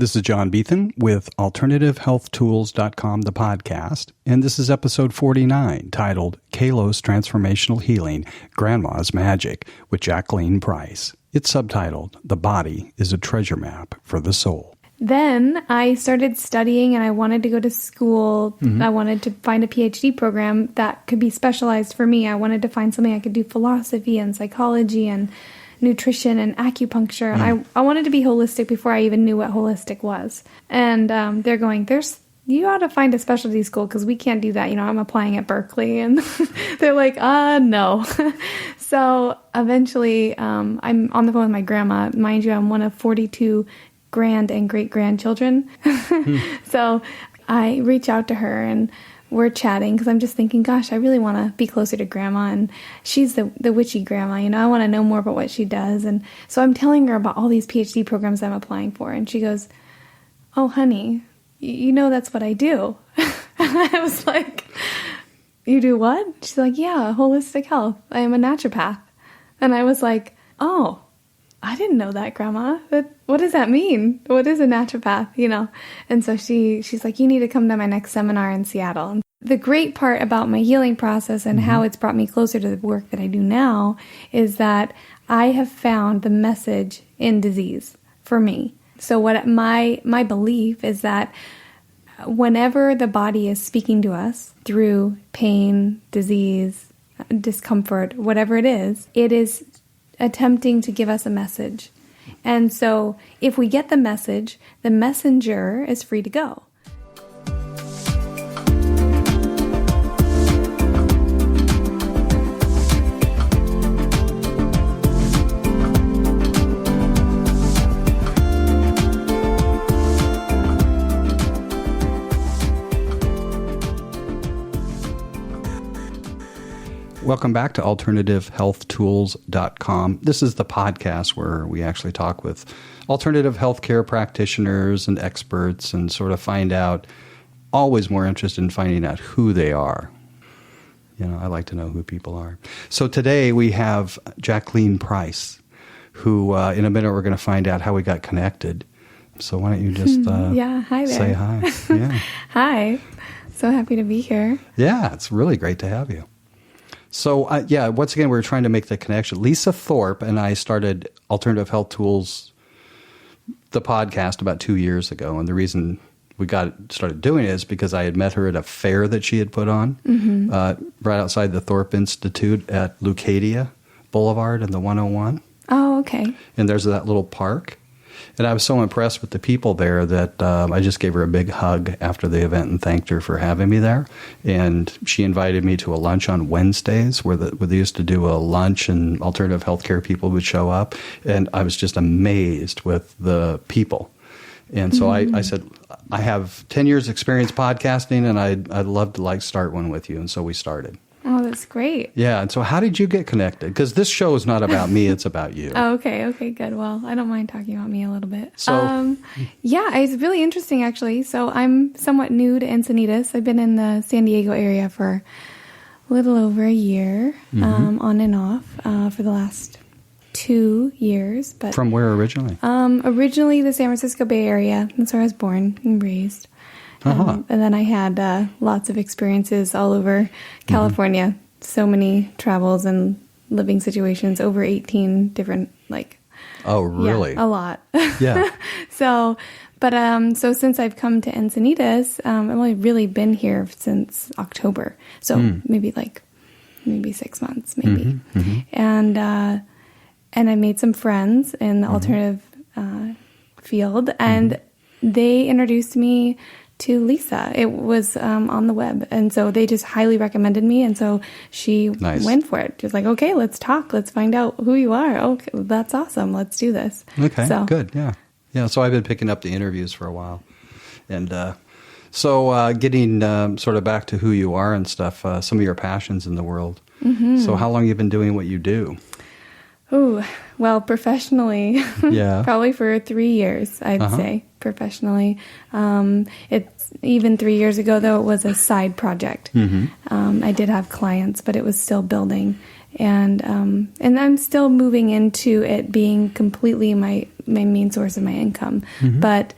This is John Beethan with AlternativeHealthTools.com, the podcast, and this is episode 49, titled Kalos Transformational Healing, Grandma's Magic, with Jacquelyne Price. It's subtitled, The Body is a Treasure Map for the Soul. Then I started studying and I wanted to go to school. I wanted to find a PhD program that could be specialized for me. I wanted to find something I could do philosophy and psychology and nutrition and acupuncture. And I wanted to be holistic before I even knew what holistic was. And they're going, you ought to find a specialty school because we can't do that. You know, I'm applying at Berkeley. And they're like, no. So eventually I'm on the phone with my grandma. Mind you, I'm one of 42 grand and great-grandchildren. So I reach out to her and we're chatting because I'm just thinking, gosh, I really want to be closer to grandma, and she's the witchy grandma, you know, I want to know more about what she does. And so I'm telling her about all these PhD programs I'm applying for, and she goes, oh, honey, you know that's what I do. I was like, you do what? She's like, yeah, holistic health. I am a naturopath. And I was like, oh, I didn't know that, Grandma. What does that mean? What is a naturopath, you know? And so she's like, you need to come to my next seminar in Seattle. And the great part about my healing process and how it's brought me closer to the work that I do now is that I have found the message in disease for me. So what my belief is that whenever the body is speaking to us through pain, disease, discomfort, whatever it is attempting to give us a message. And so if we get the message, the messenger is free to go. Welcome back to AlternativeHealthTools.com. This is the podcast where we actually talk with alternative healthcare practitioners and experts and sort of find out, always more interested in finding out who they are. You know, I like to know who people are. So today we have Jacquelyne Price, who in a minute we're going to find out how we got connected. So why don't you just hi there. Say hi. Yeah. Hi. So happy to be here. Yeah, it's really great to have you. So, once again, we're trying to make the connection. Lisa Thorpe and I started Alternative Health Tools, the podcast, about 2 years ago. And the reason we started doing it is because I had met her at a fair that she had put on right outside the Thorpe Institute at Leucadia Boulevard and the 101. Oh, okay. And there's that little park. And I was so impressed with the people there that I just gave her a big hug after the event and thanked her for having me there. And she invited me to a lunch on Wednesdays where they used to do a lunch and alternative healthcare people would show up. And I was just amazed with the people. And so I said, I have 10 years experience podcasting and I'd love to start one with you. And so we started. Oh, that's great. Yeah. And so how did you get connected? Because this show is not about me, it's about you. Oh, okay. Okay, good. Well, I don't mind talking about me a little bit. So, it's really interesting, actually. So I'm somewhat new to Encinitas. I've been in the San Diego area for a little over a year, on and off, for the last 2 years. But from where originally? Originally the San Francisco Bay Area. That's where I was born and raised. And then I had lots of experiences all over California, so many travels and living situations, over 18 different, Oh, really? Yeah, a lot. Yeah. So since I've come to Encinitas, I've only really been here since October. So maybe 6 months, maybe. And I made some friends in the alternative field, and they introduced me to Lisa. It was on the web. And so they just highly recommended me. And so she went for it. She was like, okay, let's talk. Let's find out who you are. Okay, that's awesome. Let's do this. Okay, good. Yeah. Yeah. So I've been picking up the interviews for a while. And getting sort of back to who you are and stuff, some of your passions in the world. So how long have you been doing what you do? Oh, well, professionally, probably for 3 years, I'd say, professionally. It's even 3 years ago, though, it was a side project. I did have clients, but it was still building. And I'm still moving into it being completely my main source of my income. But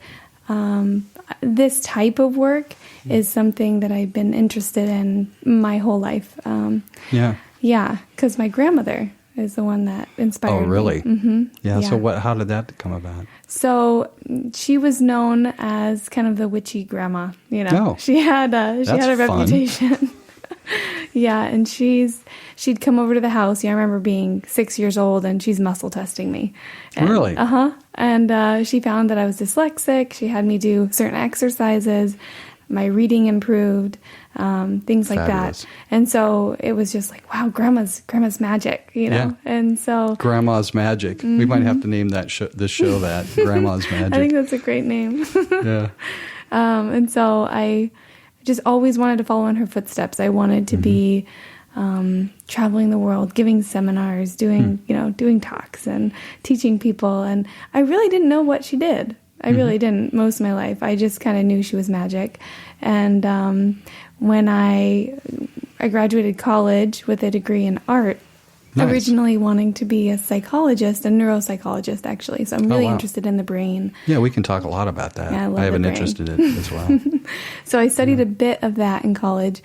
this type of work is something that I've been interested in my whole life. Yeah, because my grandmother is the one that inspired me. Oh, really? Mm-hmm. Yeah. So how did that come about? So she was known as kind of the witchy grandma. Oh, she had a fun. reputation. Yeah, and she'd come over to the house. I remember being 6 years old, and she's muscle testing me. And, really? And she found that I was dyslexic. She had me do certain exercises. My reading improved, things like Fabulous. that. And so it was just like, wow, grandma's magic, Yeah. And so Grandma's Magic. Mm-hmm. We might have to name this show that Grandma's Magic. I think that's a great name. Yeah. And so I just always wanted to follow in her footsteps. I wanted to be traveling the world, giving seminars, doing talks and teaching people. And I really didn't know what she did. I really didn't most of my life. I just kind of knew she was magic. And when I graduated college with a degree in art, Nice. originally wanting to be a psychologist, a neuropsychologist, actually. So I'm really wow. interested in the brain. Yeah, we can talk a lot about that. Yeah, I love have the an brain. interest in it as well. So I studied a bit of that in college.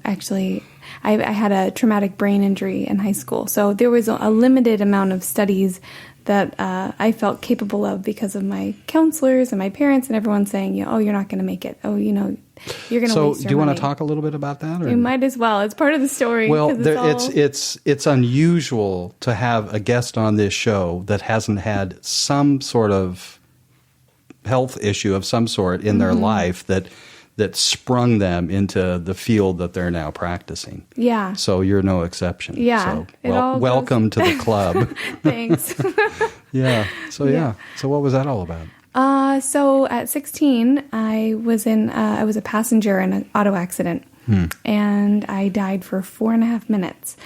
Actually, I had a traumatic brain injury in high school. So there was a limited amount of studies that I felt capable of because of my counselors and my parents and everyone saying, you're not going to make it. Oh, you're going to waste your money. So do you want to talk a little bit about that? Or? You might as well. It's part of the story. Well, it's it's unusual to have a guest on this show that hasn't had some sort of health issue of some sort in their life that sprung them into the field that they're now practicing. Yeah. So you're no exception. Yeah. So welcome to the club. Thanks. Yeah. So yeah. So what was that all about? So at 16, I was a passenger in an auto accident, and I died for 4.5 minutes.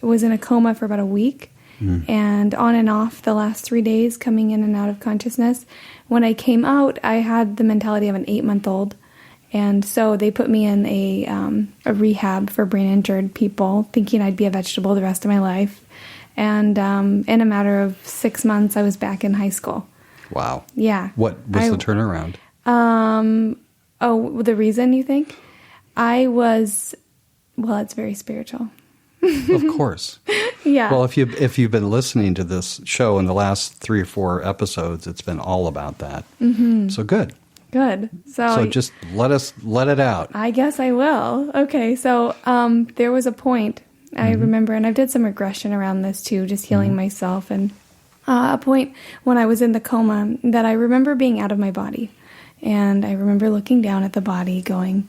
Was in a coma for about a week, and on and off the last 3 days, coming in and out of consciousness. When I came out, I had the mentality of an 8-month-old, and so they put me in a rehab for brain-injured people, thinking I'd be a vegetable the rest of my life. And in a matter of 6 months, I was back in high school. Wow. Yeah. What was the turnaround? The reason, you think? It's very spiritual. Of course. Yeah. Well, if you've been listening to this show in the last 3 or 4 episodes, it's been all about that. Mm-hmm. So good. Good. So just let it out. I guess I will. Okay. So there was a point I remember, and I've did some regression around this too, just healing myself, and a point when I was in the coma that I remember being out of my body, and I remember looking down at the body, going,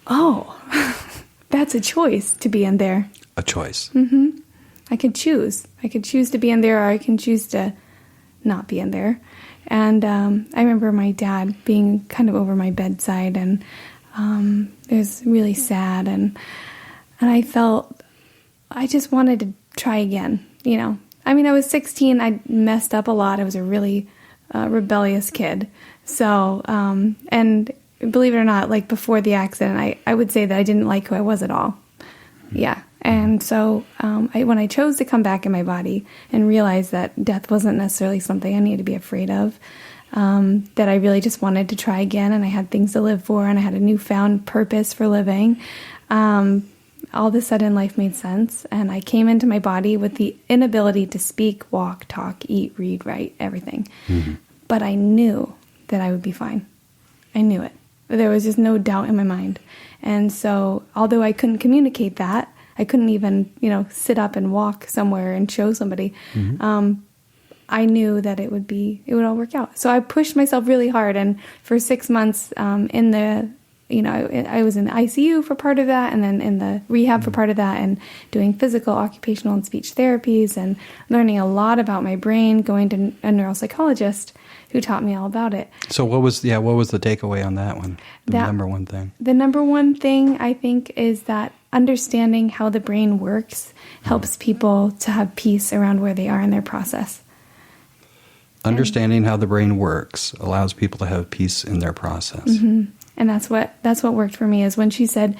"Oh, that's a choice to be in there." A choice. Mm-hmm. I could choose. I could choose to be in there, or I can choose to not be in there. And I remember my dad being kind of over my bedside, and it was really sad. And I felt I just wanted to try again. I mean, I was 16. I messed up a lot. I was a really rebellious kid. So, and believe it or not, like before the accident, I would say that I didn't like who I was at all. Yeah. And so when I chose to come back in my body and realize that death wasn't necessarily something I needed to be afraid of, that I really just wanted to try again, and I had things to live for, and I had a newfound purpose for living, all of a sudden life made sense, and I came into my body with the inability to speak, walk, talk, eat, read, write, everything. Mm-hmm. But I knew that I would be fine. I knew it. There was just no doubt in my mind. And so although I couldn't communicate that, I couldn't even, sit up and walk somewhere and show somebody. Mm-hmm. I knew that it would all work out. So I pushed myself really hard. And for 6 months I was in the ICU for part of that, and then in the rehab for part of that, and doing physical, occupational, and speech therapies, and learning a lot about my brain, going to a neuropsychologist who taught me all about it. So what was the takeaway on that one? The number one thing? The number one thing, I think, is that understanding how the brain works helps people to have peace around where they are in their process. Understanding how the brain works allows people to have peace in their process. Mm-hmm. And that's what worked for me, is when she said,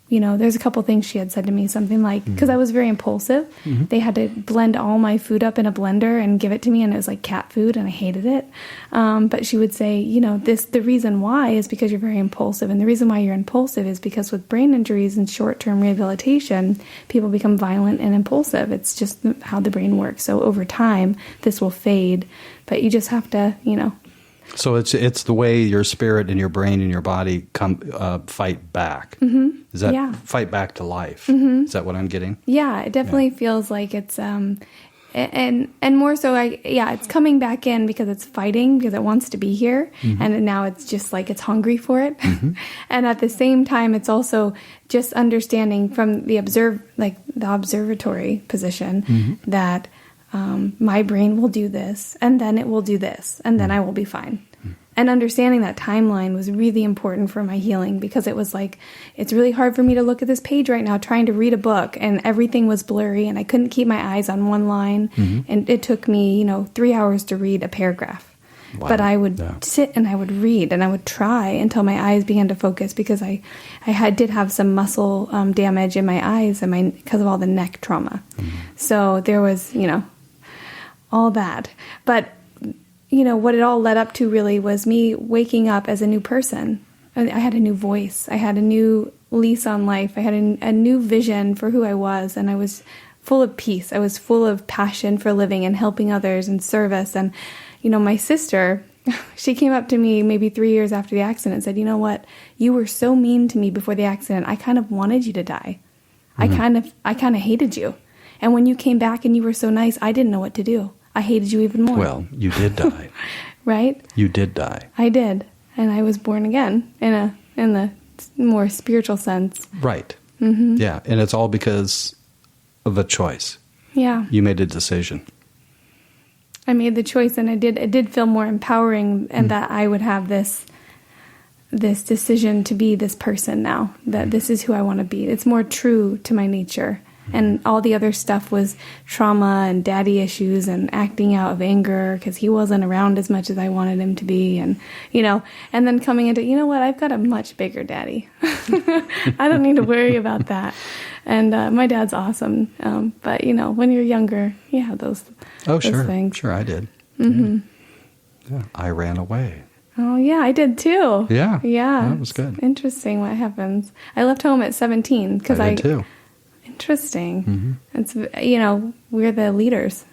there's a couple things she had said to me, something like, because I was very impulsive, they had to blend all my food up in a blender and give it to me, and it was like cat food, and I hated it. But she would say, the reason why is because you're very impulsive, and the reason why you're impulsive is because with brain injuries and short-term rehabilitation, people become violent and impulsive. It's just how the brain works. So over time, this will fade, but you just have to, So it's the way your spirit and your brain and your body fight back. Is that fight back to life? Is that what I'm getting? Yeah, it definitely feels like it's and more so it's coming back in because it's fighting because it wants to be here, and now it's just like it's hungry for it. And at the same time, it's also just understanding from the observatory position that my brain will do this, and then it will do this, and then I will be fine. And understanding that timeline was really important for my healing, because it was like, it's really hard for me to look at this page right now trying to read a book, and everything was blurry, and I couldn't keep my eyes on one line. And it took me, 3 hours to read a paragraph. Wow. But I would sit and I would read, and I would try until my eyes began to focus, because I did have some muscle damage in my eyes because of all the neck trauma. So there was, all that. But what it all led up to really was me waking up as a new person. I had a new voice. I had a new lease on life. I had a new vision for who I was, and I was full of peace. I was full of passion for living and helping others and service. And, my sister, she came up to me maybe 3 years after the accident and said, "You know what? You were so mean to me before the accident. I kind of wanted you to die. I kind of hated you. And when you came back and you were so nice, I didn't know what to do. I hated you even more." Well, you did die. Right? You did die. I did. And I was born again in the more spiritual sense. Right. Yeah. And it's all because of a choice. Yeah. You made a decision. I made the choice, and it did feel more empowering, and that I would have this decision to be this person now, that this is who I want to be. It's more true to my nature. And all the other stuff was trauma and daddy issues and acting out of anger because he wasn't around as much as I wanted him to be. And, and then coming into, I've got a much bigger daddy. I don't need to worry about that. And my dad's awesome. But, when you're younger, you have those things. Sure, I did. Yeah. I ran away. Oh, yeah, I did too. Yeah. Yeah. That was good. Interesting what happens. I left home at 17 because I did too. Interesting. It's, we're the leaders.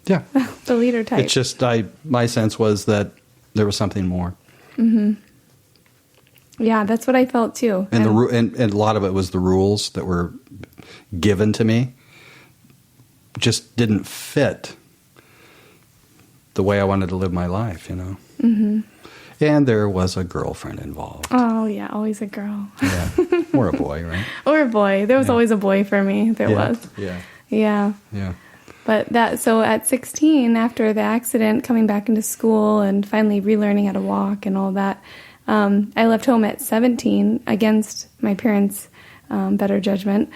Yeah. The leader type. It's just, my sense was that there was something more. Yeah, that's what I felt too. And and a lot of it was the rules that were given to me just didn't fit the way I wanted to live my life, And there was a girlfriend involved. Oh, yeah, always a girl. Yeah. Or a boy, right? Or a boy. There was always a boy for me. There was. Yeah. Yeah. Yeah. But so at 16, after the accident, coming back into school and finally relearning how to walk and all that, I left home at 17 against my parents' better judgment,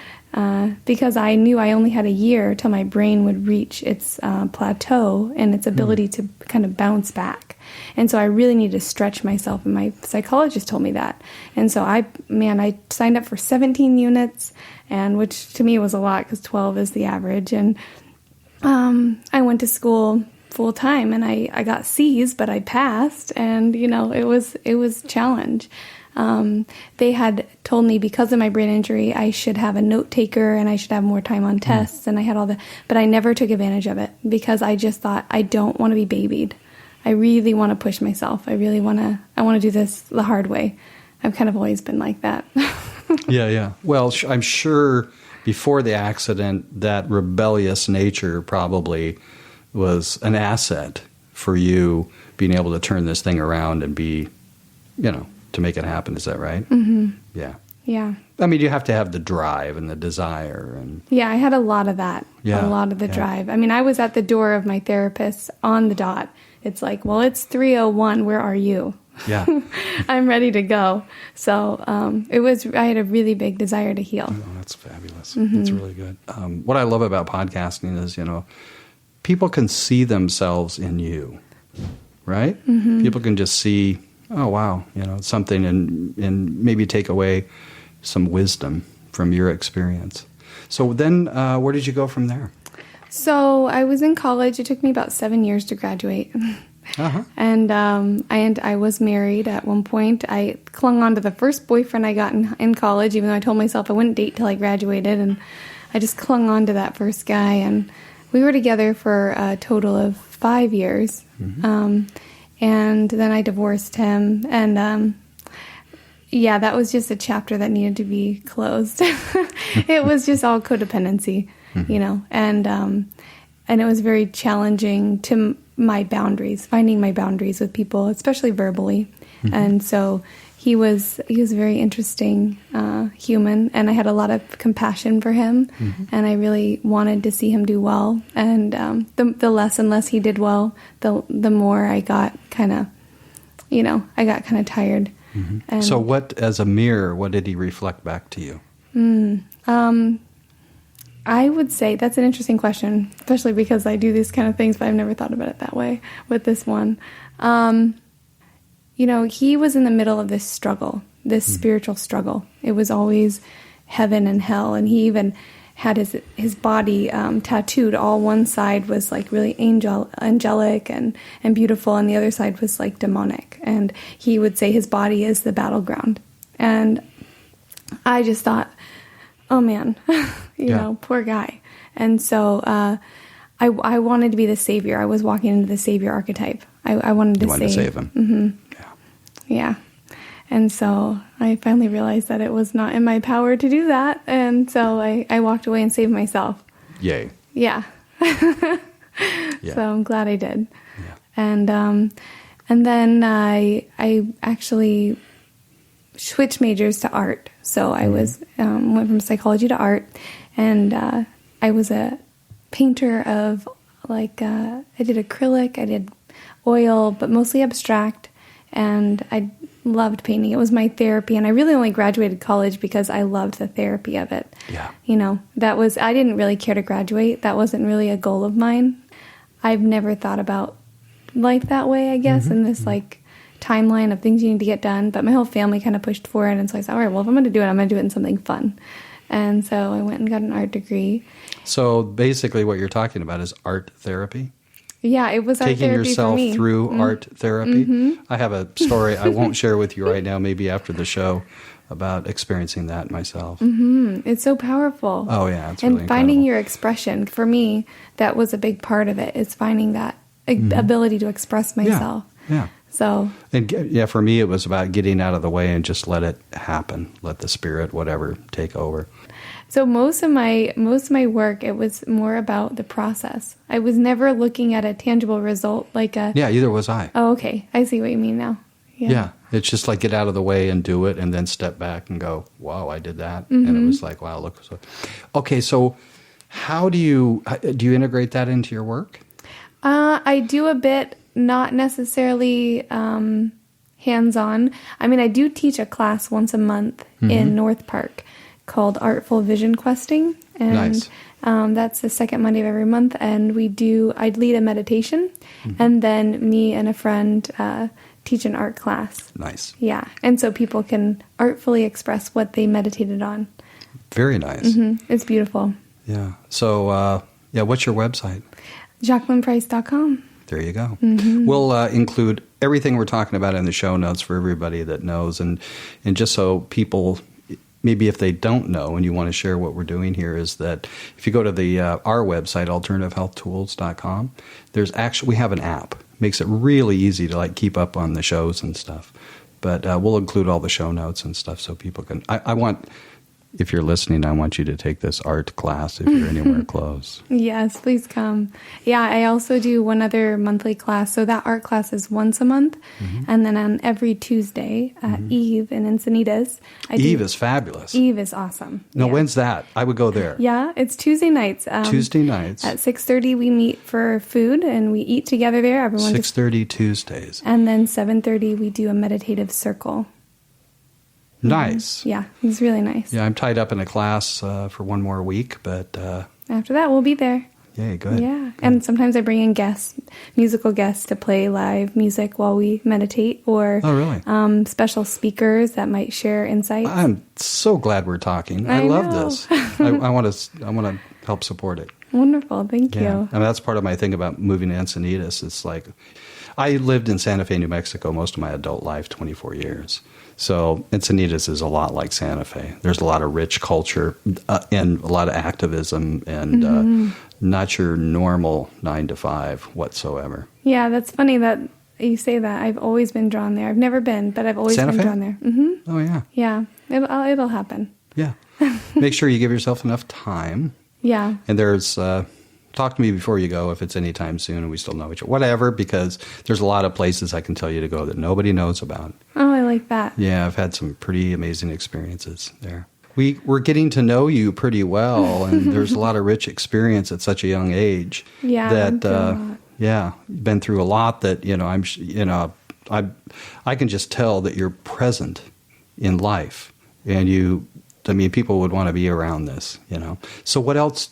because I knew I only had a year till my brain would reach its plateau and its ability to kind of bounce back. And so I really needed to stretch myself, and my psychologist told me that. And so I signed up for 17 units, and which to me was a lot because 12 is the average. And I went to school full time, and I got C's, but I passed, and it was a challenge. They had told me because of my brain injury, I should have a note taker and I should have more time on tests, and I had but I never took advantage of it because I just thought, I don't want to be babied. I really want to push myself. I want to do this the hard way. I've kind of always been like that. Yeah. Well, I'm sure before the accident, that rebellious nature probably was an asset for you being able to turn this thing around and be, to make it happen. Is that right? Mm-hmm. Yeah. Yeah. I mean, you have to have the drive and the desire. And yeah, I had a lot of that. Yeah. A lot of the drive. I mean, I was at the door of my therapist on the dot. It's like, well, it's 3:01. Where are you? Yeah. I'm ready to go. So I had a really big desire to heal. Oh, that's fabulous. That's really good. What I love about podcasting is, people can see themselves in you, right? Mm-hmm. People can just see, oh, wow, something and maybe take away some wisdom, from your experience. So then where did you go from there? So I was in college. It took me about 7 years to graduate. Uh-huh. And I was married at one point. I clung on to the first boyfriend I got in college, even though I told myself I wouldn't date till I graduated. And I just clung on to that first guy. And we were together for a total of 5 years. Mm-hmm. And then I divorced him. And yeah, that was just a chapter that needed to be closed. It was just all codependency, you know, and it was very challenging to my boundaries, finding my boundaries with people, especially verbally. Mm-hmm. And so he was a very interesting human, and I had a lot of compassion for him, mm-hmm. and I really wanted to see him do well. And the less and less he did well, the more I got kind of, you know, tired. Mm-hmm. And so what, as a mirror, what did he reflect back to you? I would say that's an interesting question, especially because I do these kind of things, but I've never thought about it that way with this one. You know, he was in the middle of this struggle, this spiritual struggle. It was always heaven and hell, and he even had his body tattooed. All one side was like really angelic and beautiful, and the other side was like demonic. And he would say his body is the battleground. And I just thought, oh man, you know, poor guy. And so I wanted to be the savior. I was walking into the savior archetype. I wanted to save him. Mm-hmm. Yeah. And so I finally realized that it was not in my power to do that. And so I walked away and saved myself. Yay. Yeah. Yeah. So I'm glad I did. Yeah. And then I actually switched majors to art. So I was went from psychology to art, and I was a painter of I did acrylic, I did oil, but mostly abstract, and I loved painting. It was my therapy, and I really only graduated college because I loved the therapy of it. Yeah. You know, I didn't really care to graduate. That wasn't really a goal of mine. I've never thought about life that way, I guess, in this timeline of things you need to get done, but my whole family kind of pushed for it, and so I said, all right, well, if I'm going to do it, I'm going to do it in something fun. And so I went and got an art degree. So basically what you're talking about is art therapy? Yeah, it was art taking therapy yourself for me. through art therapy. I have a story I won't share with you right now, maybe after the show, about experiencing that myself. It's so powerful. Oh yeah, it's really and finding incredible. your expression, for me, that was a big part of it, is finding that ability to express myself. Yeah. So, and yeah, for me, it was about getting out of the way and just let it happen. Let the spirit, whatever, take over. So most of my work, it was more about the process. I was never looking at a tangible result like a... Yeah, either was I. Oh, okay. I see what you mean now. Yeah. It's just like get out of the way and do it, and then step back and go, wow, I did that. And it was like, wow, look. So, okay, so how do you integrate that into your work? I do a bit, not necessarily hands-on. I mean, I do teach a class once a month in North Park called Artful Vision Questing. And Nice. That's the second Monday of every month. And I'd lead a meditation, and then me and a friend teach an art class. Nice. Yeah. And so people can artfully express what they meditated on. Very nice. It's beautiful. Yeah. So, what's your website? JacquelynePrice.com. There you go. We'll include everything we're talking about in the show notes for everybody that knows. And just so people, maybe if they don't know and you want to share what we're doing here, is that if you go to our website, alternativehealthtools.com, we have an app. Makes it really easy to keep up on the shows and stuff. But we'll include all the show notes and stuff so people can... I want... If you're listening, I want you to take this art class if you're anywhere close. Yes, please come. Yeah, I also do one other monthly class. So that art class is once a month. And then on every Tuesday at Eve in Encinitas. Eve is fabulous. Eve is awesome. No, when's that? I would go there. Yeah, it's Tuesday nights. Tuesday nights. At 6:30 we meet for food and we eat together there. Everyone 6:30 Tuesdays. And then 7:30 we do a meditative circle. Nice. Yeah, it's really nice. Yeah, I'm tied up in a class for one more week, but... after that, we'll be there. Yay, good. Yeah. And sometimes I bring in musical guests to play live music while we meditate, or Oh, really? special speakers that might share insights. I'm so glad we're talking. I love know. this. I want to help support it. Wonderful. Thank Yeah. you. I mean, that's part of my thing about moving to Encinitas. It's like, I lived in Santa Fe, New Mexico most of my adult life, 24 years. So Encinitas is a lot like Santa Fe. There's a lot of rich culture and a lot of activism and not your normal 9 to 5 whatsoever. Yeah, that's funny that you say that. I've always been drawn there. I've never been, but I've always Santa been Fe? drawn there. Mm-hmm. Oh, yeah. Yeah, it'll happen. Yeah. Make sure you give yourself enough time. Yeah. And there's, talk to me before you go if it's any time soon and we still know each other. Whatever, because there's a lot of places I can tell you to go that nobody knows about. Oh, I like that. Yeah, I've had some pretty amazing experiences there. We're getting to know you pretty well, and there's a lot of rich experience at such a young age. Yeah, You've been through a lot that, I can just tell that you're present in life, and people would want to be around this, So what else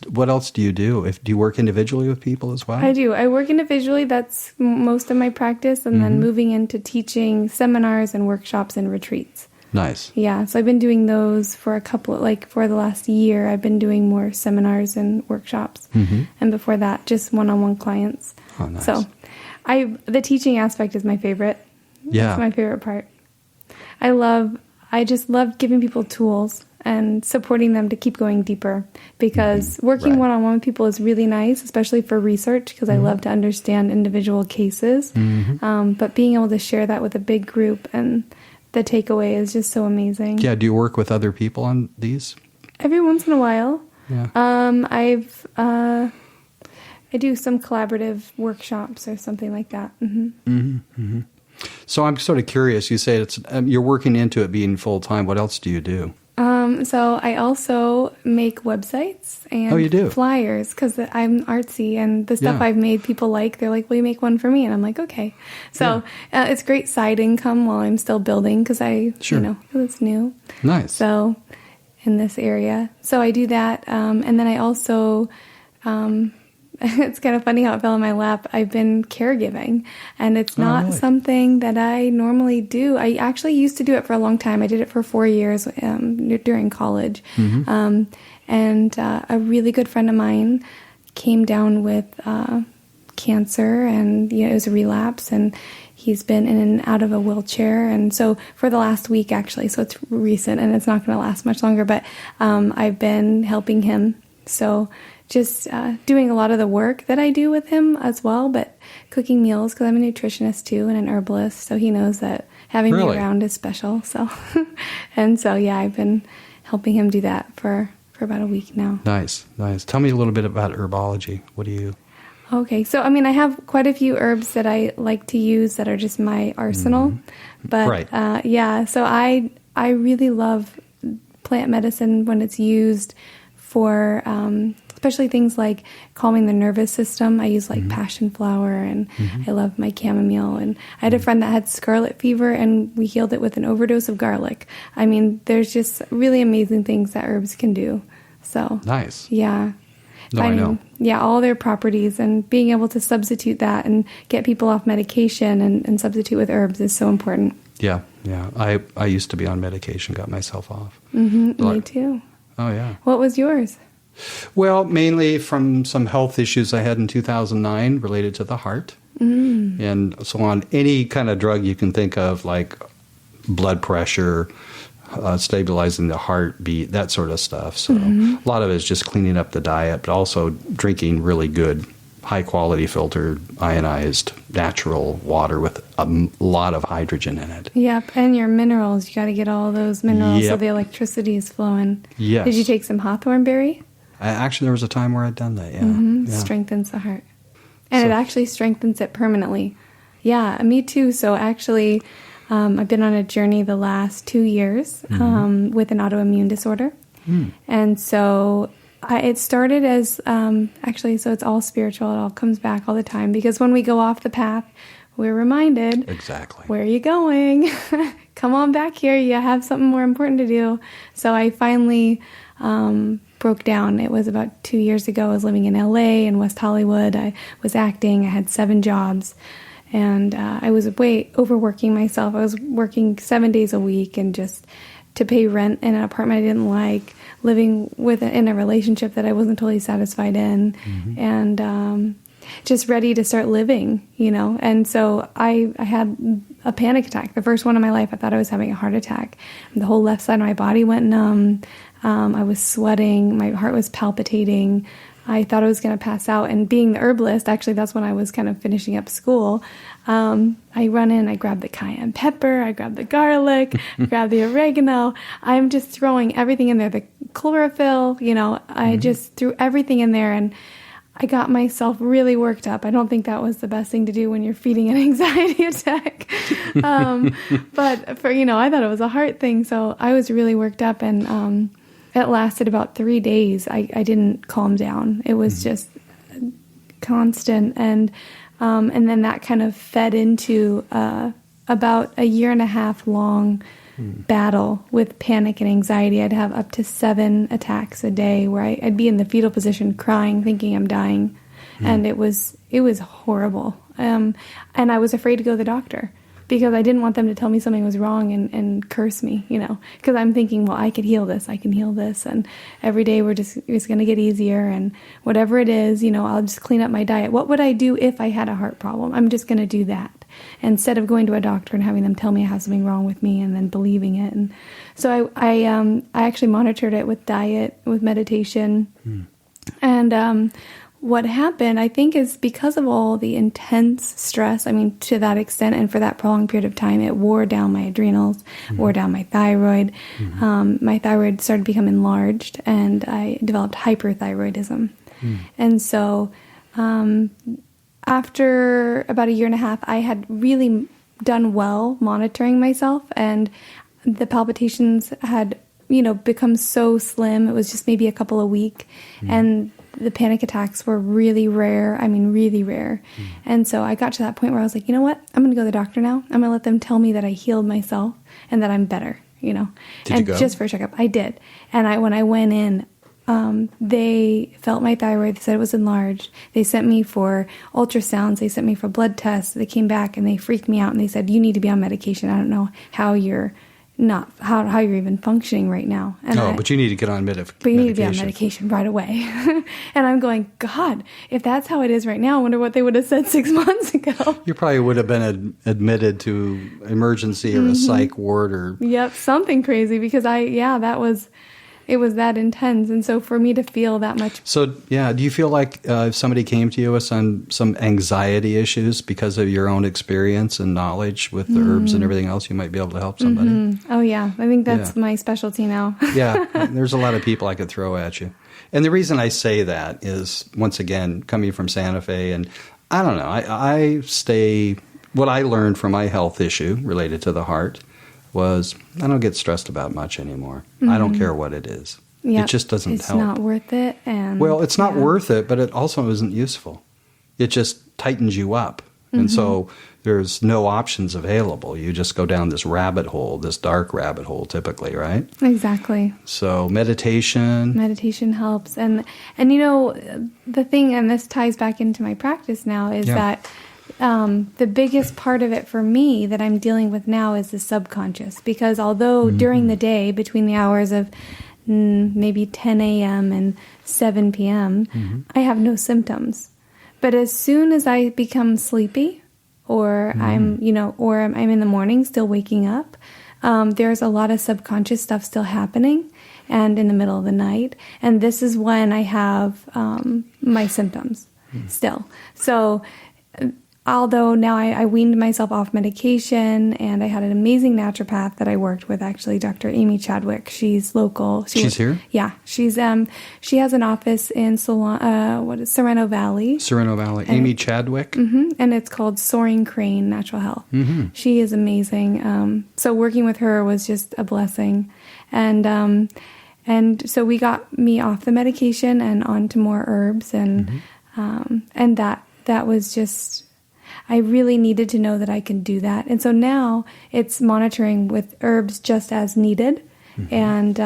do you do? Do you work individually with people as well? I do. I work individually. That's most of my practice. And then moving into teaching seminars and workshops and retreats. Nice. Yeah. So I've been doing those for for the last year. I've been doing more seminars and workshops. And before that, just one-on-one clients. Oh, nice. So the teaching aspect is my favorite. Yeah. That's my favorite part. I just love giving people tools and supporting them to keep going deeper, because working one-on-one with people is really nice, especially for research, because I love to understand individual cases. But being able to share that with a big group and the takeaway is just so amazing. Yeah. Do you work with other people on these? Every once in a while. Yeah. I do some collaborative workshops or something like that. So I'm sort of curious. You say you're working into it being full-time. What else do you do? So I also make websites and flyers, because I'm artsy, and the stuff I've made people like. They're like, will you make one for me? And I'm like, okay. So it's great side income while I'm still building, because it's new. Nice. So in this area. So I do that. And then I also... it's kind of funny how it fell in my lap. I've been caregiving, and it's not something that I normally do. I actually used to do it for a long time. I did it for 4 years during college. And a really good friend of mine came down with cancer, and it was a relapse, and he's been in and out of a wheelchair. And so for the last week, actually, so it's recent and it's not going to last much longer, but I've been helping him. So just doing a lot of the work that I do with him as well, but cooking meals, because I'm a nutritionist too and an herbalist, so he knows that having me around is special. So, I've been helping him do that for about a week now. Nice. Tell me a little bit about herbology. What do you... Okay, so I have quite a few herbs that I like to use that are just my arsenal, but so I really love plant medicine when it's used for especially things like calming the nervous system. I use passion flower, and I love my chamomile. And I had a friend that had scarlet fever, and we healed it with an overdose of garlic. There's just really amazing things that herbs can do. So nice. Yeah. I know. Yeah, all their properties, and being able to substitute that and get people off medication and substitute with herbs is so important. Yeah. I used to be on medication, got myself off. Me too. Oh, yeah. What was yours? Well, mainly from some health issues I had in 2009 related to the heart. And so on any kind of drug you can think of, like blood pressure, stabilizing the heartbeat, that sort of stuff. So a lot of it is just cleaning up the diet, but also drinking really good, high-quality filtered, ionized, natural water with a lot of hydrogen in it. Yep, and your minerals. You got to get all those minerals so the electricity is flowing. Yes. Did you take some hawthorn berry? Actually, there was a time where I'd done that, yeah. Strengthens the heart. And it actually strengthens it permanently. Yeah, me too. So actually, I've been on a journey the last 2 years with an autoimmune disorder. And so it started as, so it's all spiritual. It all comes back all the time. Because when we go off the path, we're reminded. Exactly. Where are you going? Come on back here. You have something more important to do. So I finally broke down. It was about 2 years ago. I was living in LA and West Hollywood. I was acting. I had 7 jobs. And I was way overworking myself. I was working 7 days a week and just to pay rent in an apartment I didn't like, living in a relationship that I wasn't totally satisfied in, and just ready to start living, And so I had a panic attack, the first one in my life. I thought I was having a heart attack. The whole left side of my body went numb. I was sweating. My heart was palpitating. I thought I was going to pass out. And being the herbalist, actually, that's when I was kind of finishing up school. I run in, I grab the cayenne pepper, I grab the garlic, grab the oregano. I'm just throwing everything in there, the chlorophyll, I just threw everything in there, and I got myself really worked up. I don't think that was the best thing to do when you're feeding an anxiety attack. But for, I thought it was a heart thing. So I was really worked up, and it lasted about 3 days. I didn't calm down. It was just constant. And then that kind of fed into about a 1.5 year long battle with panic and anxiety. I'd have up to 7 attacks a day where I'd be in the fetal position crying, thinking I'm dying. And it was horrible. And I was afraid to go to the doctor because I didn't want them to tell me something was wrong and curse me, because I'm thinking, well, I can heal this. And every day it's going to get easier, and whatever it is, I'll just clean up my diet. What would I do if I had a heart problem? I'm just going to do that instead of going to a doctor and having them tell me I have something wrong with me and then believing it. And so I actually monitored it with diet, with meditation. And what happened, I think, is because of all the intense stress, to that extent, and for that prolonged period of time, it wore down my adrenals, wore down my thyroid. My thyroid started to become enlarged, and I developed hyperthyroidism. And so after about 1.5 years, I had really done well monitoring myself, and the palpitations had, become so slim. It was just maybe a couple a week, and the panic attacks were really rare. Really rare. And so I got to that point where I was like, you know what? I'm going to go to the doctor now. I'm going to let them tell me that I healed myself and that I'm better, Did and you go? Just for a checkup. I did. And when I went in, they felt my thyroid. They said it was enlarged. They sent me for ultrasounds. They sent me for blood tests. They came back and they freaked me out, and they said, you need to be on medication. I don't know how you're how you're even functioning right now. And but you need to get on medication. But you need to be on medication right away. And I'm going, God, if that's how it is right now, I wonder what they would have said 6 months ago. You probably would have been admitted to emergency or a psych ward or... Yep, something crazy, because it was that intense. And so for me to feel that much... So, do you feel like if somebody came to you with some anxiety issues because of your own experience and knowledge with the herbs and everything else, you might be able to help somebody? Oh, yeah. I think that's my specialty now. There's a lot of people I could throw at you. And the reason I say that is, once again, coming from Santa Fe, and I don't know, what I learned from my health issue related to the heart was I don't get stressed about much anymore. I don't care what it is. Yep. It just doesn't help. It's not worth it. It's not worth it, but it also isn't useful. It just tightens you up. And so there's no options available. You just go down this rabbit hole, this dark rabbit hole typically, right? Exactly. So meditation helps. And the thing, and this ties back into my practice now, is that the biggest part of it for me that I'm dealing with now is the subconscious. Because although during the day, between the hours of maybe 10 a.m. and 7 p.m., I have no symptoms. But as soon as I become sleepy, or I'm in the morning still waking up, there's a lot of subconscious stuff still happening, and in the middle of the night. And this is when I have my symptoms still. So although now I weaned myself off medication, and I had an amazing naturopath that I worked with, actually, Dr. Amy Chadwick. She's local. She's here? Yeah. She has an office in Sereno Valley. Sereno Valley. Amy Chadwick? And it's called Soaring Crane Natural Health. She is amazing. So working with her was just a blessing. And so we got me off the medication and onto more herbs, and that was just... I really needed to know that I can do that. And so now it's monitoring with herbs just as needed. And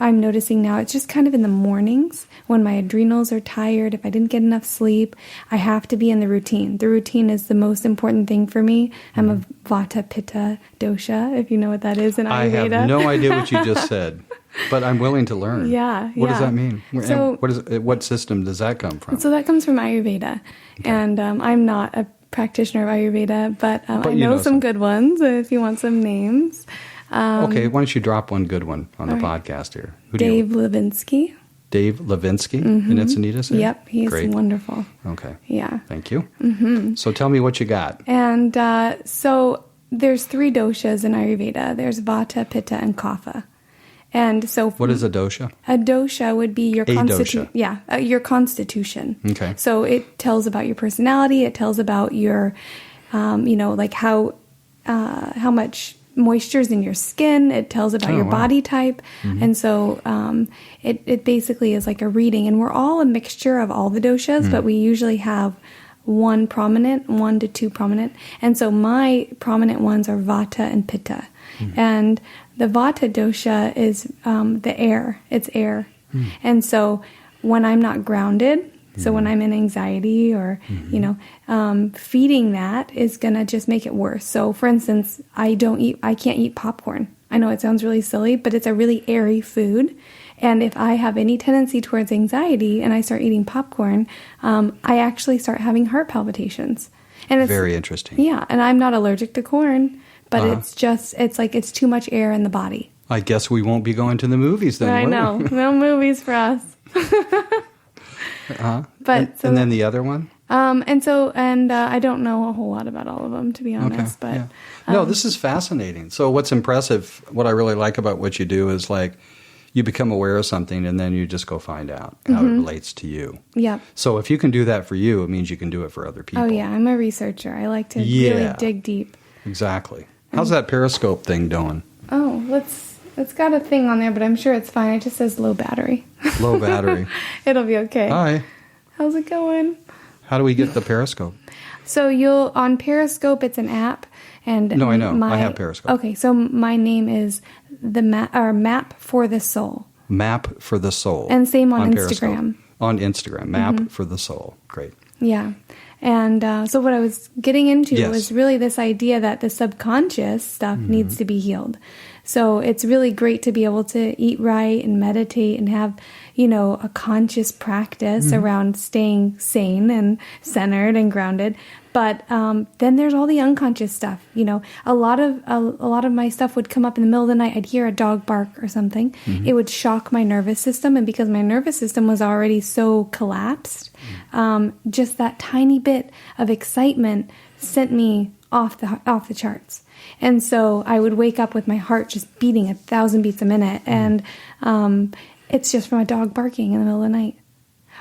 I'm noticing now, it's just kind of in the mornings when my adrenals are tired. If I didn't get enough sleep, I have to be in the routine. The routine is the most important thing for me. I'm a Vata Pitta dosha, if you know what that is in Ayurveda. I have no idea what you just said, but I'm willing to learn. Yeah. What does that mean? So, what system does that come from? So that comes from Ayurveda. Okay. And I'm not a practitioner of Ayurveda, but I know some good ones if you want some names. Okay, why don't you drop one good one on the podcast here? Dave Levinsky. Dave Levinsky in Encinitas? Yep, he's wonderful. Okay. Yeah. Thank you. Mm-hmm. So tell me what you got. And so there's 3 doshas in Ayurveda. There's Vata, Pitta, and Kapha. And so what is a dosha? A dosha would be your dosha. Yeah, your constitution. Okay. So it tells about your personality. It tells about your, like how much moisture's in your skin. It tells about your body type. Mm-hmm. And so it basically is like a reading. And we're all a mixture of all the doshas, but we usually have 1 prominent, 1 to 2 prominent. And so my prominent ones are Vata and Pitta. Mm-hmm. And the Vata dosha is the air. It's air. Mm-hmm. And so when I'm not grounded, so when I'm in anxiety or, feeding that is going to just make it worse. So for instance, I can't eat popcorn. I know it sounds really silly, but it's a really airy food. And if I have any tendency towards anxiety and I start eating popcorn, I actually start having heart palpitations. And it's very interesting. Yeah. And I'm not allergic to corn, but it's like it's too much air in the body. I guess we won't be going to the movies then. I know. No movies for us. But and then the other one? I don't know a whole lot about all of them, to be honest. Okay, but no, this is fascinating. So what's impressive, what I really like about what you do is like you become aware of something and then you just go find out how it relates to you. Yeah. So if you can do that for you, it means you can do it for other people. Oh yeah, I'm a researcher. I like to really dig deep. Exactly. How's that Periscope thing doing? Oh, it's got a thing on there, but I'm sure it's fine. It just says low battery. Low battery. It'll be okay. Hi. How's it going? How do we get the Periscope? So on Periscope, it's an app. And no, I know. I have Periscope. Okay, so my name is Map for the Soul. Map for the Soul. And same on Instagram. Periscope. On Instagram, Map for the Soul. Great. Yeah. And so what I was getting into was really this idea that the subconscious stuff needs to be healed. So it's really great to be able to eat right and meditate and have, a conscious practice around staying sane and centered and grounded. But then there's all the unconscious stuff. A lot of my stuff would come up in the middle of the night. I'd hear a dog bark or something. It would shock my nervous system, and because my nervous system was already so collapsed, just that tiny bit of excitement sent me off the charts. And so I would wake up with my heart just beating 1,000 beats a minute, and it's just from a dog barking in the middle of the night,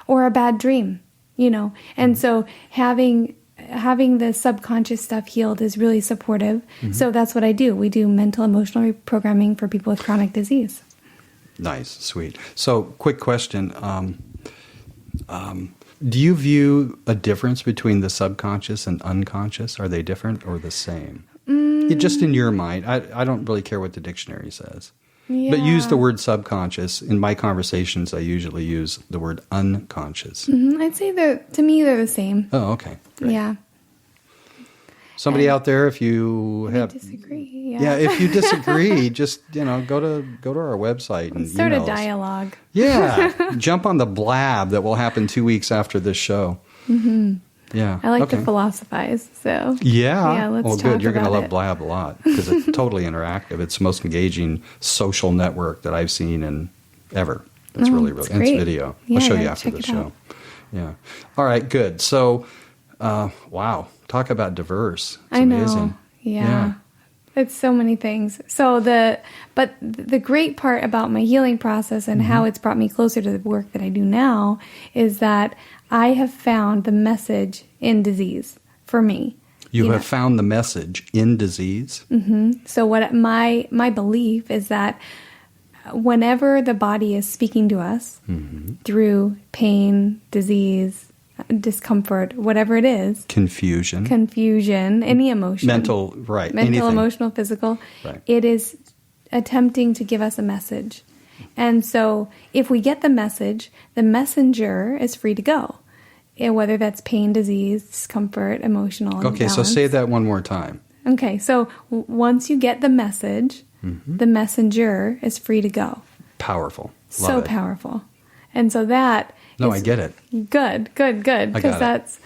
or a bad dream, And so having the subconscious stuff healed is really supportive. So that's what I do. We do mental emotional reprogramming for people with chronic disease. Nice, sweet. So, quick question. Do you view a difference between the subconscious and unconscious? Are they different or the same? Just in your mind. I don't really care what the dictionary says. Yeah. But use the word subconscious. In my conversations, I usually use the word unconscious. I'd say to me, they're the same. Oh, okay. Great. Yeah. Somebody out there, if you disagree, if you disagree, just go to our website and start a dialogue. Yeah, jump on the blab that will happen 2 weeks after this show. Yeah, I like to philosophize, so let's talk good. You're going to love it. Blab a lot because it's totally interactive. It's the most engaging social network that I've seen in ever. It's really it's video. I'll show you after the show. Yeah. All right. Good. So, wow. Talk about diverse. It's amazing. Yeah. It's so many things. So the great part about my healing process and how it's brought me closer to the work that I do now is that I have found the message in disease for me. You have found the message in disease? Mm-hmm. So what my belief is that whenever the body is speaking to us through pain, disease, discomfort, whatever it is. Confusion, any emotion. Mental, anything. Emotional, physical. Right. It is attempting to give us a message. And so if we get the message, the messenger is free to go. Whether that's pain, disease, discomfort, emotional Okay, so say that one more time. Okay, so once you get the message, the messenger is free to go. Powerful. Love So it. powerful. And so that No, is I get it. Good. Because got it.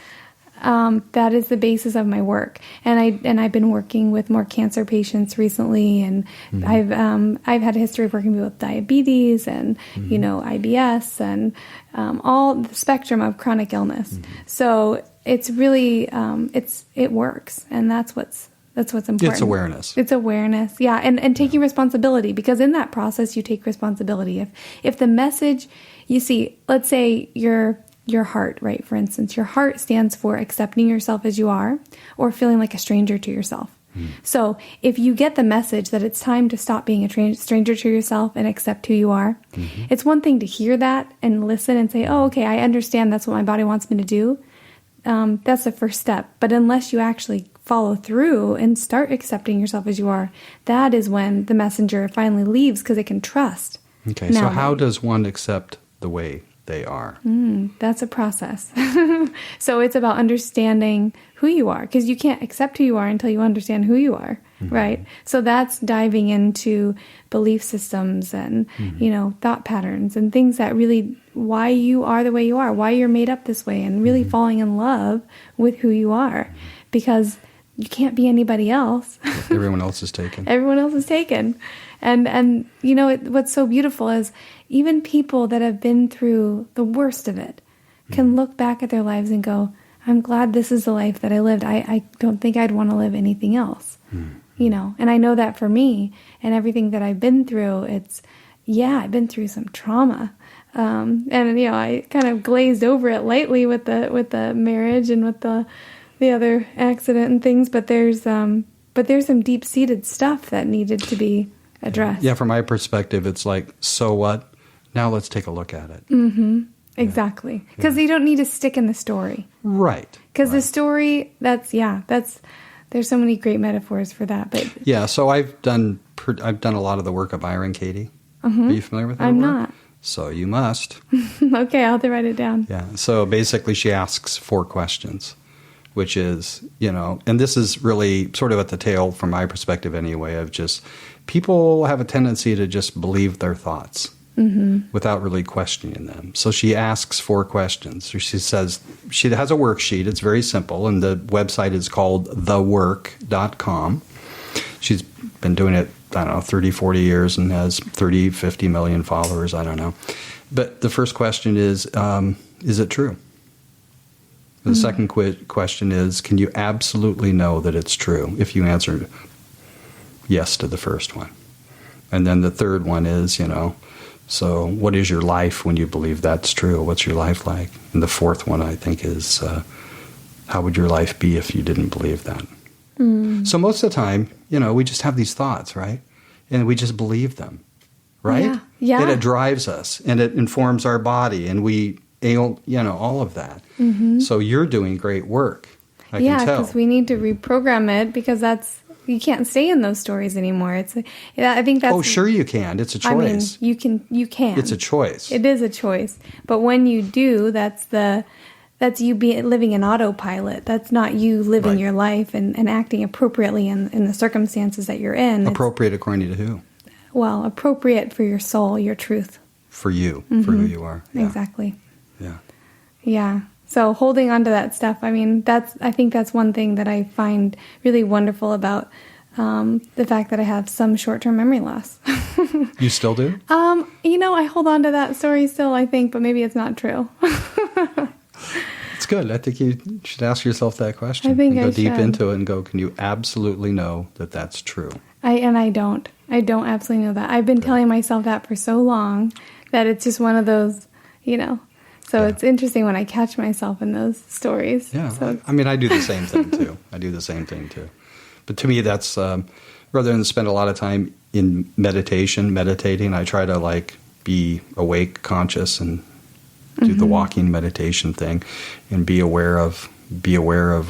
that is the basis of my work. And I've been working with more cancer patients recently, and I've had a history of working with diabetes and IBS and all the spectrum of chronic illness. So it's really it works, and that's what's important. It's awareness. It's awareness, yeah, and taking responsibility, because in that process you take responsibility. If the message, you see, let's say your heart, right? For instance, your heart stands for accepting yourself as you are, or feeling like a stranger to yourself. So if you get the message that it's time to stop being a stranger to yourself and accept who you are, it's one thing to hear that and listen and say, oh, okay, I understand that's what my body wants me to do. That's the first step. But unless you actually follow through and start accepting yourself as you are, that is when the messenger finally leaves, because it can trust. Okay, so how does one accept the way they are? That's a process. So it's about understanding who you are, because you can't accept who you are until you understand who you are, right? So that's diving into belief systems and, thought patterns and things that really, why you are the way you are, why you're made up this way, and really falling in love with who you are, because you can't be anybody else. Everyone else is taken. Everyone else is taken. And what's so beautiful is even people that have been through the worst of it can look back at their lives and go, I'm glad this is the life that I lived. I don't think I'd want to live anything else. And I know that for me and everything that I've been through, I've been through some trauma. And I kind of glazed over it lightly with the marriage and with the other accident and things, but there's some deep-seated stuff that needed to be addressed. Yeah, from my perspective, it's like, so what? Now let's take a look at it. Exactly. Because you don't need to stick in the story. Right. Because the story, there's so many great metaphors for that. But yeah, so I've done a lot of the work of Byron Katie. Are you familiar with her I'm work? not. So you must. Okay, I'll have to write it down. Yeah, so basically she asks 4 questions, which is, and this is really sort of at the tail, from my perspective anyway, of just people have a tendency to just believe their thoughts without really questioning them. So she asks 4 questions. She says, she has a worksheet. It's very simple, and the website is called thework.com. She's been doing it, I don't know, 30, 40 years and has 30, 50 million followers. I don't know. But the first question is it true? The second question is, can you absolutely know that it's true if you answer yes to the first one? And then the third one is, so what is your life when you believe that's true? What's your life like? And the fourth one, I think, is how would your life be if you didn't believe that? So most of the time, we just have these thoughts, right? And we just believe them, right? Yeah. And it drives us, and it informs our body, and we... all of that. So you're doing great work. I can tell. Because we need to reprogram it, because you can't stay in those stories anymore. I think that's. Oh, sure you can. It's a choice. I mean, you can. It's a choice. It is a choice. But when you do, that's you living in autopilot. That's not you living your life and acting appropriately in the circumstances that you're in. Appropriate according to who? Well, appropriate for your soul, your truth. For you, for who you are. Yeah. Exactly. Yeah. Yeah. So holding on to that stuff, I think that's one thing that I find really wonderful about the fact that I have some short-term memory loss. You still do? I hold on to that story still, I think, but maybe it's not true. It's good. I think you should ask yourself that question. I think and go I deep should. into it and go, can you absolutely know that that's true? I don't. I don't absolutely know that. I've been telling myself that for so long that it's just one of those, So it's interesting when I catch myself in those stories. Yeah. So I do the same thing, too. But to me, that's, rather than spend a lot of time in meditating, I try to, be awake, conscious, and do the walking meditation thing, and be aware of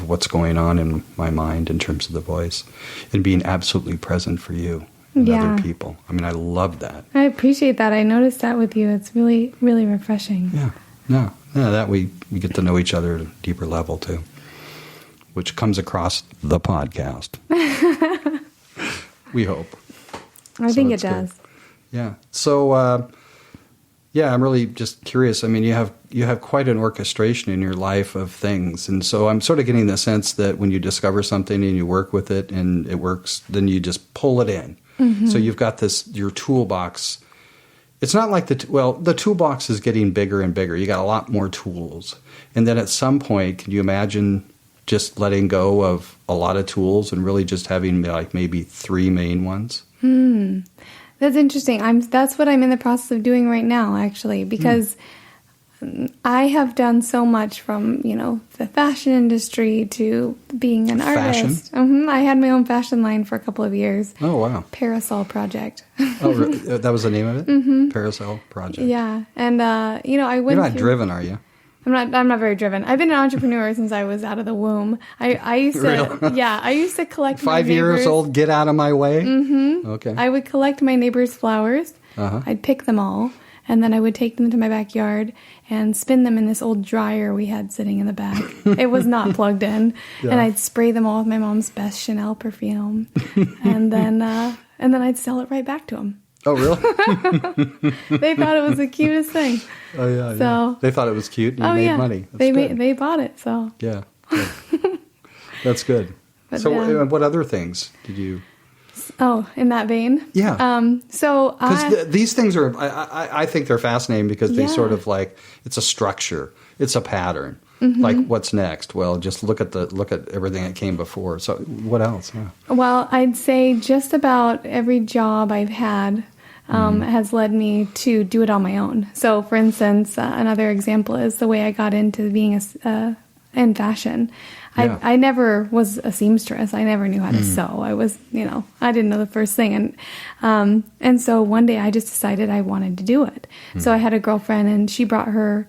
what's going on in my mind in terms of the voice, and being absolutely present for you. in Yeah. other people. I mean, I love that. I appreciate that. I noticed that with you. It's really, really refreshing. Yeah. No, that we get to know each other at a deeper level too, which comes across the podcast. We hope. I think it it's good. does. Yeah. So, I'm really just curious. I mean, you have quite an orchestration in your life of things, and so I'm sort of getting the sense that when you discover something and you work with it and it works, then you just pull it in. Mm-hmm. So you've got your toolbox. It's not like the toolbox is getting bigger and bigger. You got a lot more tools, and then at some point, can you imagine just letting go of a lot of tools and really just having like maybe 3 main ones? That's interesting. That's what I'm in the process of doing right now, actually, because I have done so much from, the fashion industry to being an artist. I had my own fashion line for a couple of years. Oh, wow. Parasol Project. Oh, that was the name of it? Mm-hmm. Parasol Project. Yeah. And, I went You're not driven, are you? I'm not very driven. I've been an entrepreneur since I was out of the womb. I used to, Really? I used to collect 5 years old, get out of my way? Mm-hmm. Okay. I would collect my neighbors' flowers. Uh-huh. I'd pick them all, and then I would take them to my backyard and spin them in this old dryer we had sitting in the back. It was not plugged in. Yeah. And I'd spray them all with my mom's best Chanel perfume. and then I'd sell it right back to them. Oh, really? They thought it was the cutest thing. Oh, yeah. So, they thought it was cute and you made money. They bought it, so. Yeah. Good. That's good. But so what other things did you... Oh, in that vein? Yeah. Because these things are... I think they're fascinating because they sort of like... It's a structure. It's a pattern. Mm-hmm. Like, what's next? Well, just look at everything that came before. So what else? Yeah. Well, I'd say just about every job I've had has led me to do it on my own. So, for instance, another example is the way I got into being in fashion. Yeah. I never was a seamstress. I never knew how to sew. I was, I didn't know the first thing. And so one day I just decided I wanted to do it. So I had a girlfriend and she brought her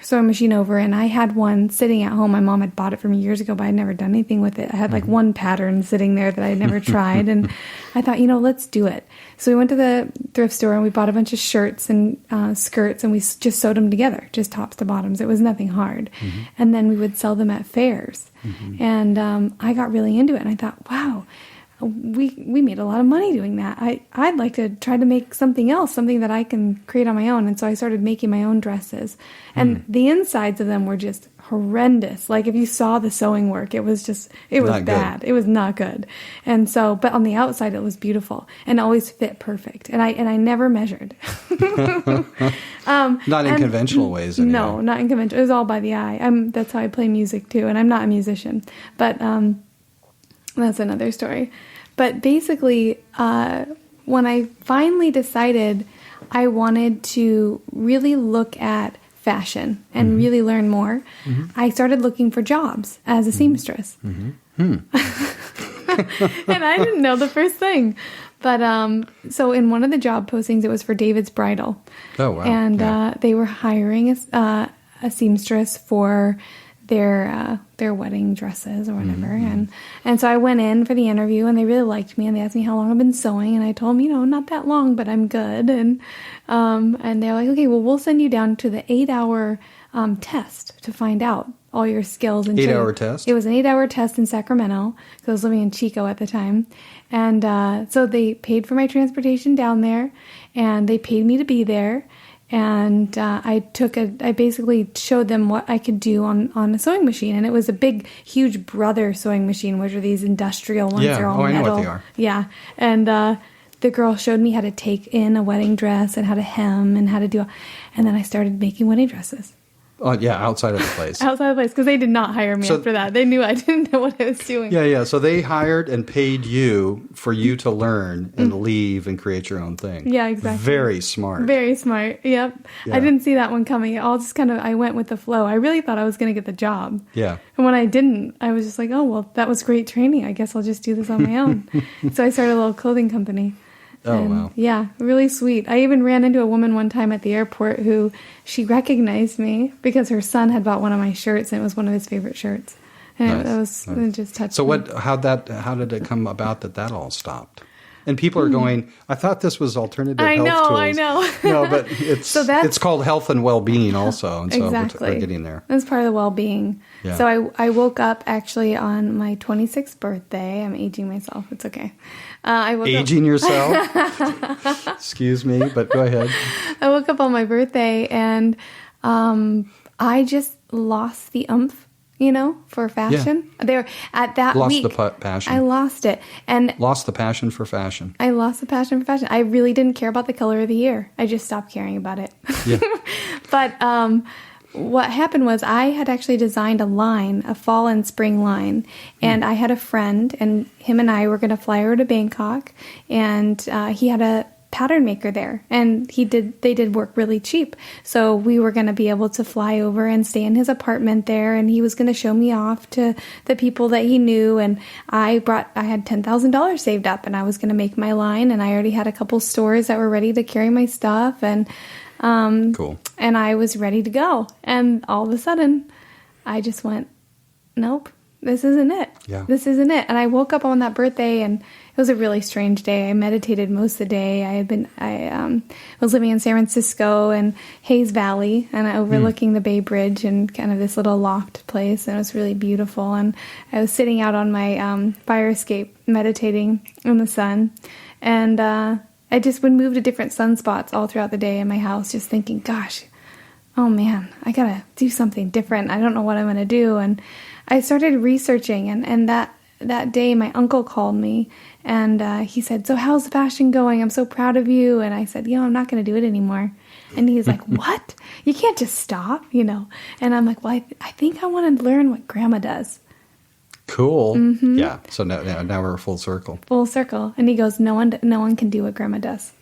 sewing machine over, and I had one sitting at home. My mom had bought it for me years ago, but I'd never done anything with it. I had like one pattern sitting there that I'd never tried, and I thought, let's do it. So we went to the thrift store and we bought a bunch of shirts and skirts, and we just sewed them together, just tops to bottoms. It was nothing hard. Mm-hmm. And then we would sell them at fairs. Mm-hmm. And I got really into it, and I thought, wow, we made a lot of money doing that. I'd like to try to make something else, something that I can create on my own. And so I started making my own dresses. And the insides of them were just horrendous. Like if you saw the sewing work, it was bad. It was not good. And so, but on the outside, it was beautiful and always fit perfect. And I never measured. Not in conventional ways. Anyway. No, not in conventional. It was all by the eye. That's how I play music too. And I'm not a musician, but, that's another story. But basically, when I finally decided I wanted to really look at fashion and really learn more, I started looking for jobs as a seamstress. And I didn't know the first thing. But so in one of the job postings, it was for David's Bridal. Oh, wow. And they were hiring a seamstress for their wedding dresses or whatever. And so I went in for the interview, and they really liked me, and they asked me how long I've been sewing, and I told them, not that long, but I'm good. And they're like, okay, well, we'll send you down to the 8-hour test to find out all your skills. And 8-hour test? It was an 8-hour test in Sacramento, because I was living in Chico at the time. And so they paid for my transportation down there, and they paid me to be there. And I basically showed them what I could do on a sewing machine. And it was a big, huge Brother sewing machine, which are these industrial ones. Yeah, they're all metal. I know what they are. Yeah. And the girl showed me how to take in a wedding dress and how to hem and how to do. And then I started making wedding dresses. Outside of the place. Outside of the place, because they did not hire me after that. They knew I didn't know what I was doing. Yeah. So they hired and paid you for you to learn and leave and create your own thing. Yeah, exactly. Very smart. Very smart. Yep. Yeah. I didn't see that one coming. I went with the flow. I really thought I was going to get the job. Yeah. And when I didn't, I was just like, oh, well, that was great training. I guess I'll just do this on my own. So I started a little clothing company. Oh, wow. Yeah, really sweet. I even ran into a woman one time at the airport who she recognized me because her son had bought one of my shirts, and it was one of his favorite shirts. And it just touched me. So how did it come about that all stopped? And people are going, I thought this was alternative health tools. I know. No, but it's called health and well-being also. And so exactly. we're getting there. That's part of the well-being. Yeah. So I woke up actually on my 26th birthday. I'm aging myself. It's okay. I woke Aging yourself? Excuse me, but go ahead. I woke up on my birthday and I just lost the oomph, for fashion. Yeah. There at that lost week. the passion. I lost it. And lost the passion for fashion. I lost the passion for fashion. I really didn't care about the color of the year. I just stopped caring about it. Yeah. But what happened was I had actually designed a fall and spring line. And I had a friend, and him and I were going to fly over to Bangkok. And he had a pattern maker there, and they did work really cheap. So we were going to be able to fly over and stay in his apartment there, and he was going to show me off to the people that he knew. And I had $10,000 saved up, and I was going to make my line, and I already had a couple stores that were ready to carry my stuff, and cool. And I was ready to go. And all of a sudden I just went, nope, this isn't it. Yeah. This isn't it. And I woke up on that birthday, and it was a really strange day. I meditated most of the day. I was living in San Francisco and Hayes Valley, and overlooking the Bay Bridge and kind of this little loft place, and it was really beautiful. And I was sitting out on my fire escape, meditating in the sun, and I just would move to different sunspots all throughout the day in my house, just thinking, gosh, oh man, I gotta do something different. I don't know what I'm gonna do. And I started researching, and that day my uncle called me, and he said, so how's the fashion going? I'm so proud of you. And I said, I'm not going to do it anymore. And he's like, what? You can't just stop, And I'm like, well, I think I want to learn what grandma does. Cool. Mm-hmm. Yeah. So now we're full circle. Full circle. And he goes, no one can do what grandma does.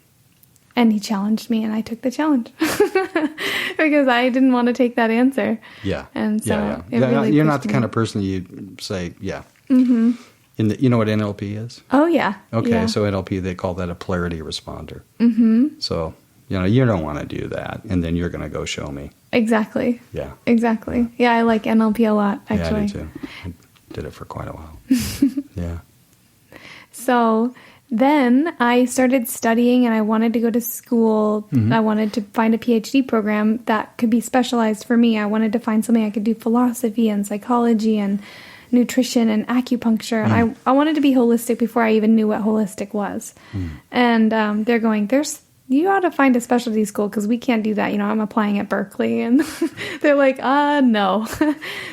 And he challenged me, and I took the challenge because I didn't want to take that answer. Yeah. And so yeah. it really You're not the pushed kind me. of person you say, yeah. Mm-hmm. You know what NLP is? Oh, yeah. Okay. Yeah. So NLP, they call that a polarity responder. Mm-hmm. So, you don't want to do that. And then you're going to go show me. Exactly. Yeah. Exactly. Yeah, I like NLP a lot, actually. Yeah, I do too. I did it for quite a while. Yeah. So then I started studying, and I wanted to go to school. Mm-hmm. I wanted to find a PhD program that could be specialized for me. I wanted to find something I could do philosophy and psychology and nutrition and acupuncture. And I wanted to be holistic before I even knew what holistic was. And they're going, you ought to find a specialty school because we can't do that. I'm applying at Berkeley. And they're like, no.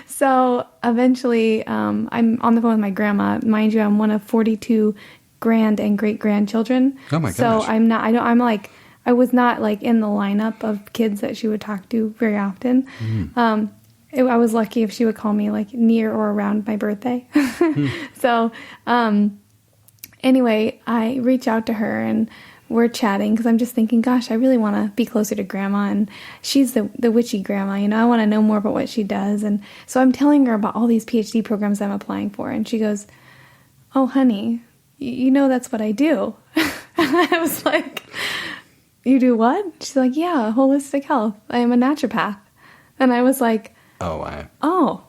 So eventually I'm on the phone with my grandma. Mind you, I'm one of 42 grand and great grandchildren. Oh my gosh. So I was not like in the lineup of kids that she would talk to very often. I was lucky if she would call me like near or around my birthday. So anyway, I reach out to her, and we're chatting because I'm just thinking, gosh, I really want to be closer to grandma, and she's the witchy grandma, I want to know more about what she does. And so I'm telling her about all these PhD programs I'm applying for, and she goes, oh honey, that's what I do. And I was like, you do what? She's like, yeah, holistic health. I am a naturopath. And I was like, oh,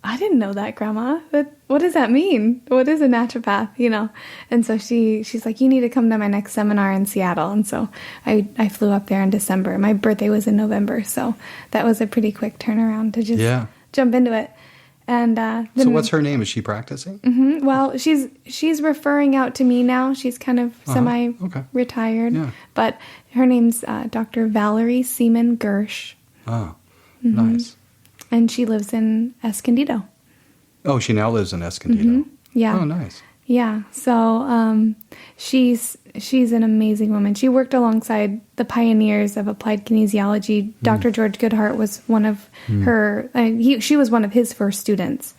I didn't know that, Grandma. What does that mean? What is a naturopath? And so she's like, you need to come to my next seminar in Seattle. And so I flew up there in December. My birthday was in November, so that was a pretty quick turnaround to just jump into it. And so what's her name? Is she practicing? Mm-hmm. Well, she's referring out to me now. She's kind of semi-retired. Yeah. But her name's Dr. Valerie Seaman Gersh. Oh, nice. And she lives in Escondido. Oh, she now lives in Escondido. Mm-hmm. Yeah. Oh, nice. Yeah. So she's an amazing woman. She worked alongside the pioneers of applied kinesiology. Dr. George Goodhart was one of her. She was one of his first students.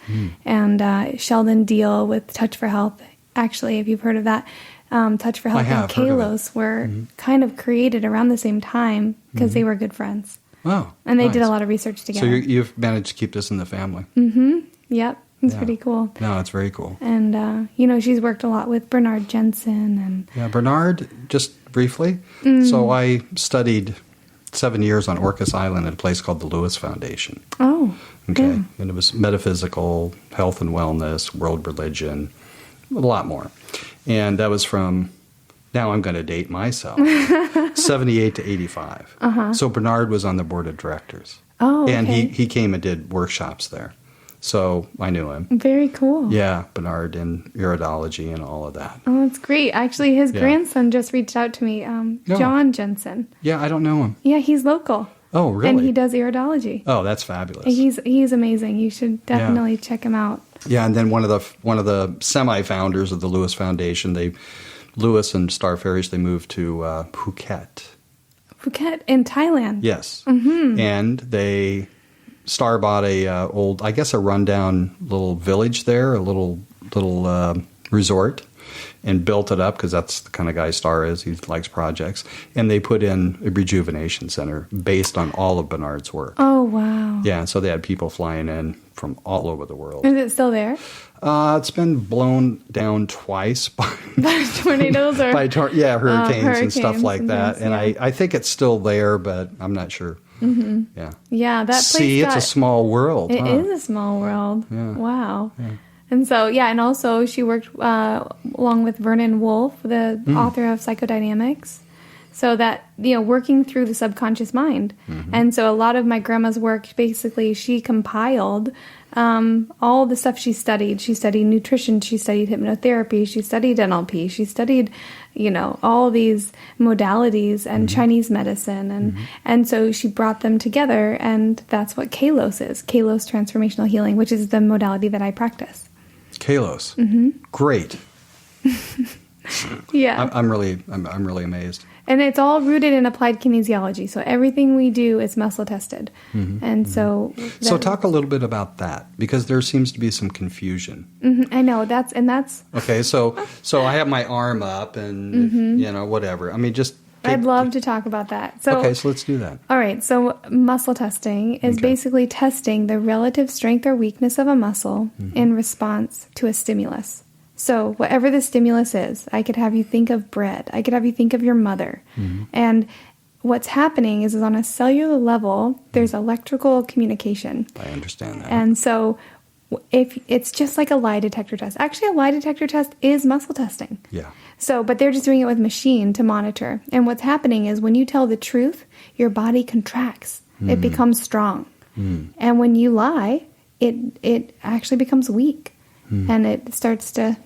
And Sheldon Deal with Touch for Health. Actually, if you've heard of that, Touch for Health and Kalos were kind of created around the same time because they were good friends. Oh, and they did a lot of research together. So you've managed to keep this in the family. Mm-hmm. Yep. It's pretty cool. No, it's very cool. And, she's worked a lot with Bernard Jensen. And Bernard, just briefly. So I studied 7 years on Orcas Island at a place called the Lewis Foundation. Oh. Okay. Yeah. And it was metaphysical, health and wellness, world religion, a lot more. And that was from Now I'm going to date myself. 78 to 85. So Bernard was on the board of directors. Oh, okay. And he came and did workshops there. So I knew him. Very cool. Yeah, Bernard in iridology and all of that. Oh, that's great. Actually, his grandson just reached out to me, John Jensen. Yeah, I don't know him. Yeah, he's local. Oh, really? And he does iridology. Oh, that's fabulous. He's amazing. You should definitely check him out. Yeah, and then one of the semi-founders of the Lewis Foundation, Lewis and Star Fairies, they moved to Phuket. Phuket in Thailand. Yes. Mm-hmm. And Star bought a rundown little village there, a little resort, and built it up because that's the kind of guy Star is. He likes projects. And they put in a rejuvenation center based on all of Bernard's work. Oh, wow. Yeah, so they had people flying in from all over the world. Is it still there? It's been blown down twice by tornadoes or hurricanes and stuff like that. Things, and I think it's still there, but I'm not sure. Mm-hmm. Yeah. Yeah, that place. See, it's a small world. It is a small world. Yeah. Wow. Yeah. And so, and also she worked along with Vernon Wolfe, the author of Psychodynamics. So that, working through the subconscious mind. Mm-hmm. And so a lot of my grandma's work, basically, she compiled all the stuff she studied. She studied nutrition, she studied hypnotherapy, she studied NLP, she studied, all these modalities and Chinese medicine. And so she brought them together, and that's what Kalos is, Kalos Transformational Healing, which is the modality that I practice. Kalos. Mm-hmm. Great. Yeah. I'm really amazed. And it's all rooted in applied kinesiology. So everything we do is muscle tested. Mm-hmm. And so... So talk a little bit about that, because there seems to be some confusion. Mm-hmm. I know. That's... Okay, so I have my arm up and, whatever. I mean, just... I'd love to talk about that. So let's do that. All right. So muscle testing is basically testing the relative strength or weakness of a muscle in response to a stimulus. So whatever the stimulus is, I could have you think of bread. I could have you think of your mother. Mm-hmm. And what's happening is on a cellular level, there's electrical communication. I understand that. And so if it's just like a lie detector test. Actually, a lie detector test is muscle testing. Yeah. So, but they're just doing it with machine to monitor. And what's happening is when you tell the truth, your body contracts. It becomes strong. And when you lie, it actually becomes weak. And it starts to,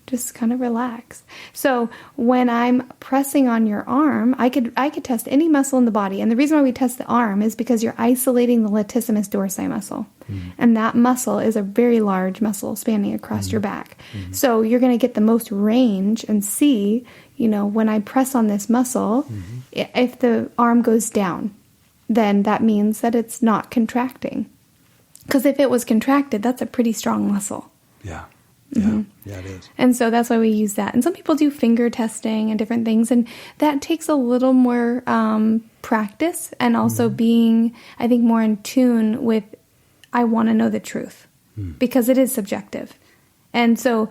just kind of relax. So when I'm pressing on your arm, I could test any muscle in the body. And the reason why we test the arm is because you're isolating the latissimus dorsi muscle. And that muscle is a very large muscle spanning across your back. So you're going to get the most range and see, when I press on this muscle, if the arm goes down, then that means that it's not contracting. Because if it was contracted, that's a pretty strong muscle. Yeah. Yeah. Yeah, it is. And so that's why we use that. And some people do finger testing and different things. And that takes a little more practice and also being, I think, more in tune with, I want to know the truth because it is subjective. And so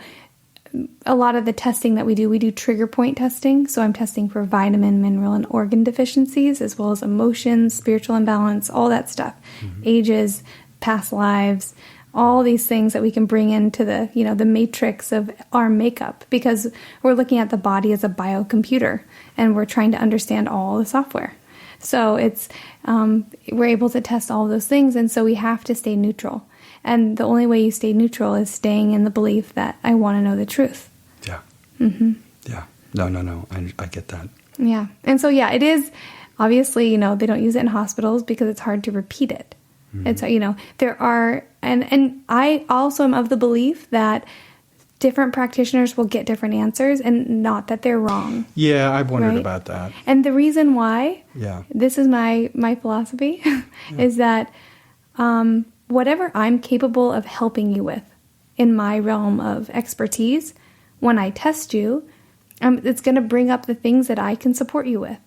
a lot of the testing that we do trigger point testing. So I'm testing for vitamin, mineral, and organ deficiencies, as well as emotions, spiritual imbalance, all that stuff, ages, past lives, all these things that we can bring into the, the matrix of our makeup, because we're looking at the body as a biocomputer and we're trying to understand all the software. So it's, we're able to test all those things. And so we have to stay neutral. And the only way you stay neutral is staying in the belief that I want to know the truth. Yeah. Mm-hmm. Yeah. No. I get that. Yeah. And so, it is obviously, they don't use it in hospitals because it's hard to repeat it. And so, there are, and I also am of the belief that different practitioners will get different answers and not that they're wrong. Yeah, I've wondered about that. And the reason why, this is my philosophy, is that whatever I'm capable of helping you with in my realm of expertise, when I test you, it's going to bring up the things that I can support you with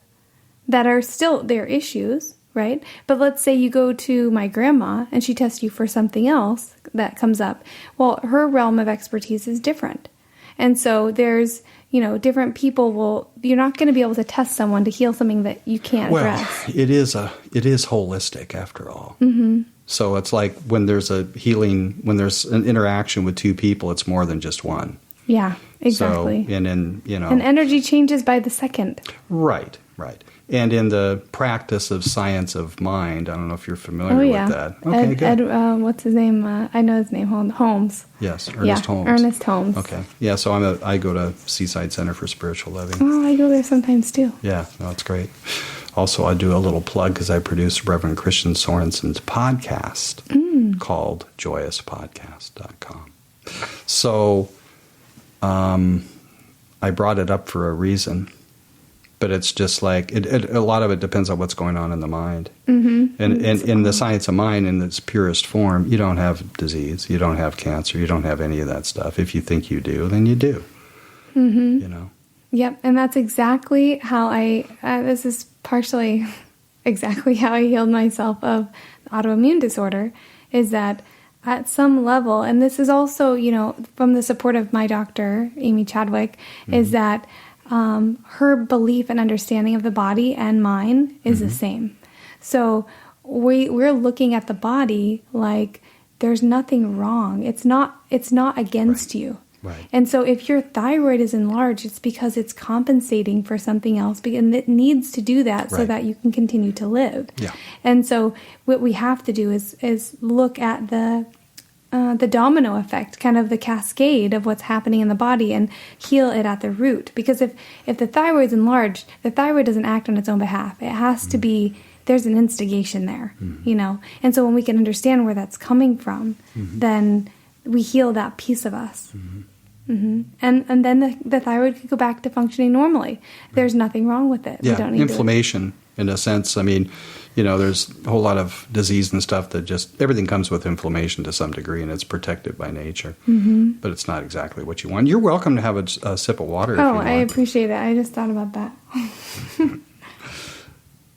that are still their issues. Right? But let's say you go to my grandma and she tests you for something else that comes up. Well, her realm of expertise is different. And so there's, different people you're not going to be able to test someone to heal something that you can't address. It is holistic after all. Mm-hmm. So it's like when there's when there's an interaction with two people, it's more than just one. Yeah, exactly. So, and then, And energy changes by the second. Right. And in the practice of science of mind, I don't know if you're familiar with that. Okay, good. What's his name? I know his name. Holmes. Yes, Ernest Holmes. Ernest Holmes. Okay. Yeah, so I go to Seaside Center for Spiritual Living. Oh, I go there sometimes too. Yeah, no, it's great. Also, I do a little plug because I produce Reverend Christian Sorensen's podcast called joyouspodcast.com. So I brought it up for a reason. But it's just like, a lot of it depends on what's going on in the mind. Mm-hmm. And in the science of mind, in its purest form, you don't have disease, you don't have cancer, you don't have any of that stuff. If you think you do, then you do. Mm-hmm. Yep, and that's exactly how this is partially exactly how I healed myself of autoimmune disorder, is that at some level, and this is also, from the support of my doctor, Amy Chadwick, is that her belief and understanding of the body and mine is the same. So we're looking at the body like there's nothing wrong. It's not against you. Right. And so if your thyroid is enlarged, it's because it's compensating for something else, and it needs to do that so that you can continue to live. Yeah. And so what we have to do is look at the domino effect, kind of the cascade of what's happening in the body, and heal it at the root. Because if the thyroid's enlarged, the thyroid doesn't act on its own behalf. It has to be, there's an instigation there, And so when we can understand where that's coming from, then we heal that piece of us. And then the thyroid could go back to functioning normally. There's nothing wrong with it. Yeah, we don't need inflammation, in a sense. I mean, there's a whole lot of disease and stuff that everything comes with inflammation to some degree, and it's protected by nature. Mm-hmm. But it's not exactly what you want. You're welcome to have a sip of water if you want. I appreciate it. I just thought about that.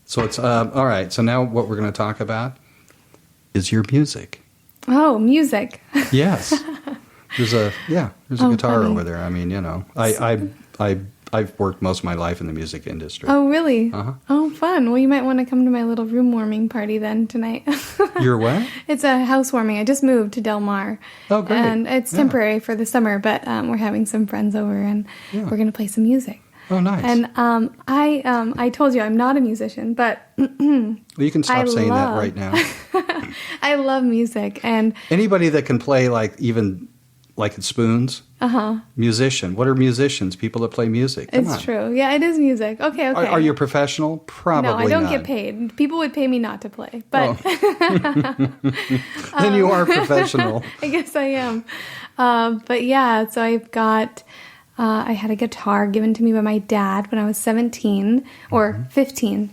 So it's, all right. So now what we're going to talk about is your music. Oh, music. Yes. There's a guitar funny. over there. I mean, I've worked most of my life in the music industry. Oh, really? Uh-huh. Oh, fun. Well, you might want to come to my little room warming party then tonight. Your what? It's a housewarming. I just moved to Del Mar. Oh, great. And it's temporary for the summer, but we're having some friends over, and we're going to play some music. Oh, nice. And I told you I'm not a musician, but well, you can stop saying that right now. I love music, and anybody that can play even it's spoons. Musician. What are musicians? People that play music. Come on. It's true. Yeah, it is music. Okay. Are you a professional? Probably not. No, I don't get paid. People would pay me not to play, but then you are professional. I guess I am. But yeah, so I've got. I had a guitar given to me by my dad when I was 17 or 15,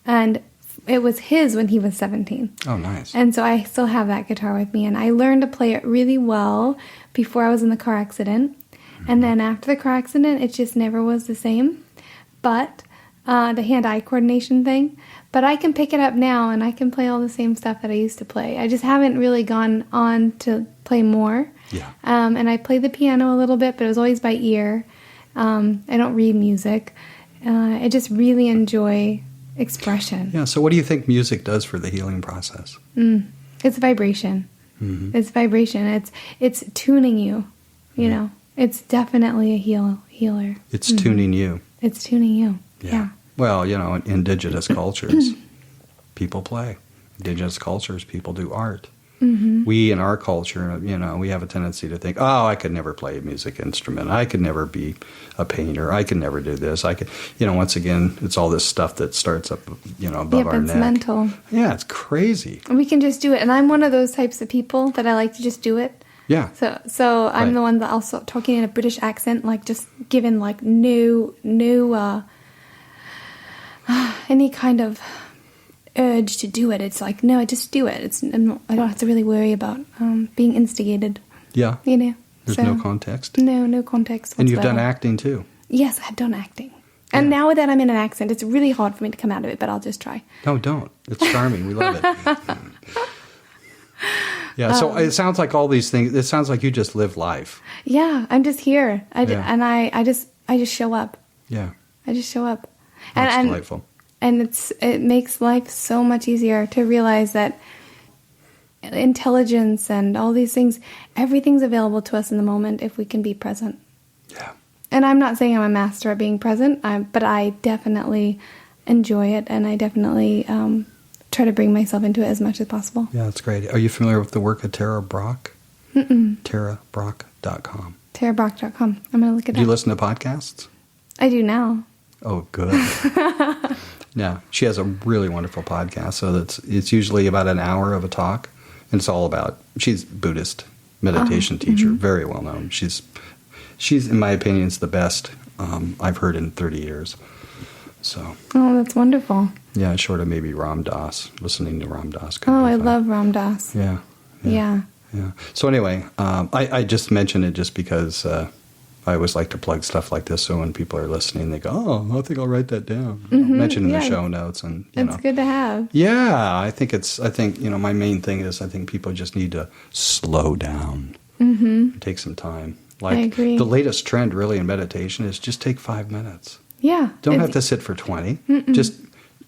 and it was his when he was 17. Oh, nice. And so I still have that guitar with me, and I learned to play it really well before I was in the car accident. And then after the car accident, it just never was the same. But the hand-eye coordination thing. But I can pick it up now, and I can play all the same stuff that I used to play. I just haven't really gone on to play more. Yeah. And I play the piano a little bit, but it was always by ear. I don't read music. I just really enjoy expression. Yeah. So what do you think music does for the healing process? It's vibration. Mm-hmm. It's vibration. It's tuning you. You know, it's definitely a healer. It's tuning you. It's tuning you. Yeah. Well, in indigenous cultures, people play. Indigenous cultures, people do art. Mm-hmm. We, in our culture, we have a tendency to think, oh, I could never play a music instrument. I could never be a painter. I could never do this. I could, once again, it's all this stuff that starts up, above our neck. It's mental. Yeah, it's crazy. And we can just do it. And I'm one of those types of people that I like to just do it. Yeah. So I'm the one that also talking in a British accent, just given new any kind of urge to do it. It's like, no, just do it. I don't have to really worry about being instigated. Yeah. There's no context. No context whatsoever. And you've done acting too. Yes, I've done acting. And now that I'm in an accent, it's really hard for me to come out of it, but I'll just try. No, don't. It's charming. We love it. Yeah, so it sounds like all these things, it sounds like you just live life. Yeah, I'm just here. And I just show up. Yeah. I just show up. That's delightful. And it makes life so much easier to realize that intelligence and all these things, everything's available to us in the moment if we can be present. Yeah. And I'm not saying I'm a master at being present, but I definitely enjoy it, and I definitely try to bring myself into it as much as possible. Yeah, that's great. Are you familiar with the work of Tara Brach? Mm-mm. TaraBrach.com. TaraBrach.com. I'm going to look it up. Do you listen to podcasts? I do now. Oh, good. Yeah, she has a really wonderful podcast. So it's usually about an hour of a talk, and it's all about. She's a Buddhist meditation teacher, very well known. She's in my opinion, is the best I've heard in 30 years. So. Oh, that's wonderful. Yeah, short of maybe Ram Dass. Listening to Ram Dass. I love Ram Dass. Yeah. So anyway, I just mentioned it just because I always like to plug stuff like this, so when people are listening, they go, "Oh, I think I'll write that down." I'll mention in the show notes, and it's good to have. Yeah, I think my main thing is I think people just need to slow down, take some time. Like, I agree. The latest trend really in meditation is just take 5 minutes. Yeah, don't have to sit for 20. Just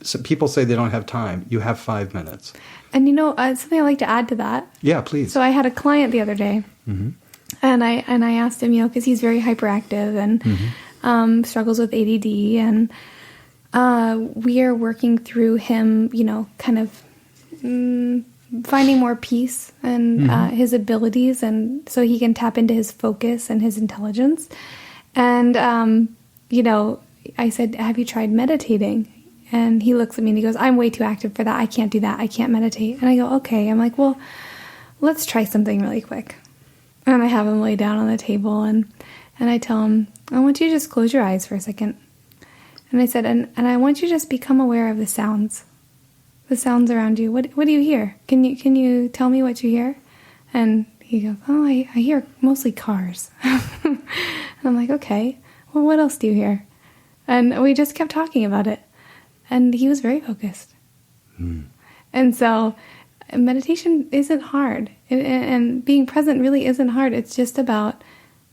so people say they don't have time. You have 5 minutes. And something I'd like to add to that. Yeah, please. So I had a client the other day. And I asked him, because he's very hyperactive and struggles with ADD, and we are working through him, kind of finding more peace and his abilities, and so he can tap into his focus and his intelligence. And I said, "Have you tried meditating?" And he looks at me and he goes, "I'm way too active for that. I can't do that. I can't meditate." And I go, "Okay." I'm like, "Well, let's try something really quick." And I have him lay down on the table, and I tell him, "I want you to just close your eyes for a second." And I said, and I want you to just become aware of the sounds around you. What do you hear? Can you tell me what you hear? And he goes, "Oh, I hear mostly cars." And I'm like, "Okay, well, what else do you hear?" And we just kept talking about it. And he was very focused. And so meditation isn't hard. And being present really isn't hard. It's just about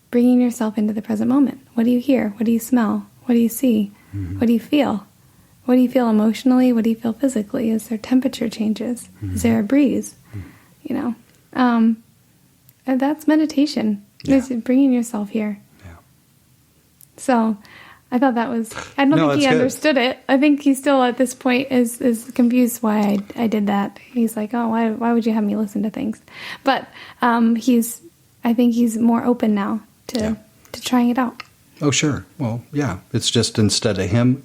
bringing yourself into the present moment. What do you hear? What do you smell? What do you see? What do you feel? What do you feel emotionally? What do you feel physically? Is there temperature changes? Is there a breeze? And that's meditation. It's bringing yourself here. Yeah. So I thought that was, I don't think he understood it. I think he still at this point is confused why I did that. He's like, "Oh, why would you have me listen to things?" But I think he's more open now to trying it out. Oh, sure. Well, yeah. It's just instead of you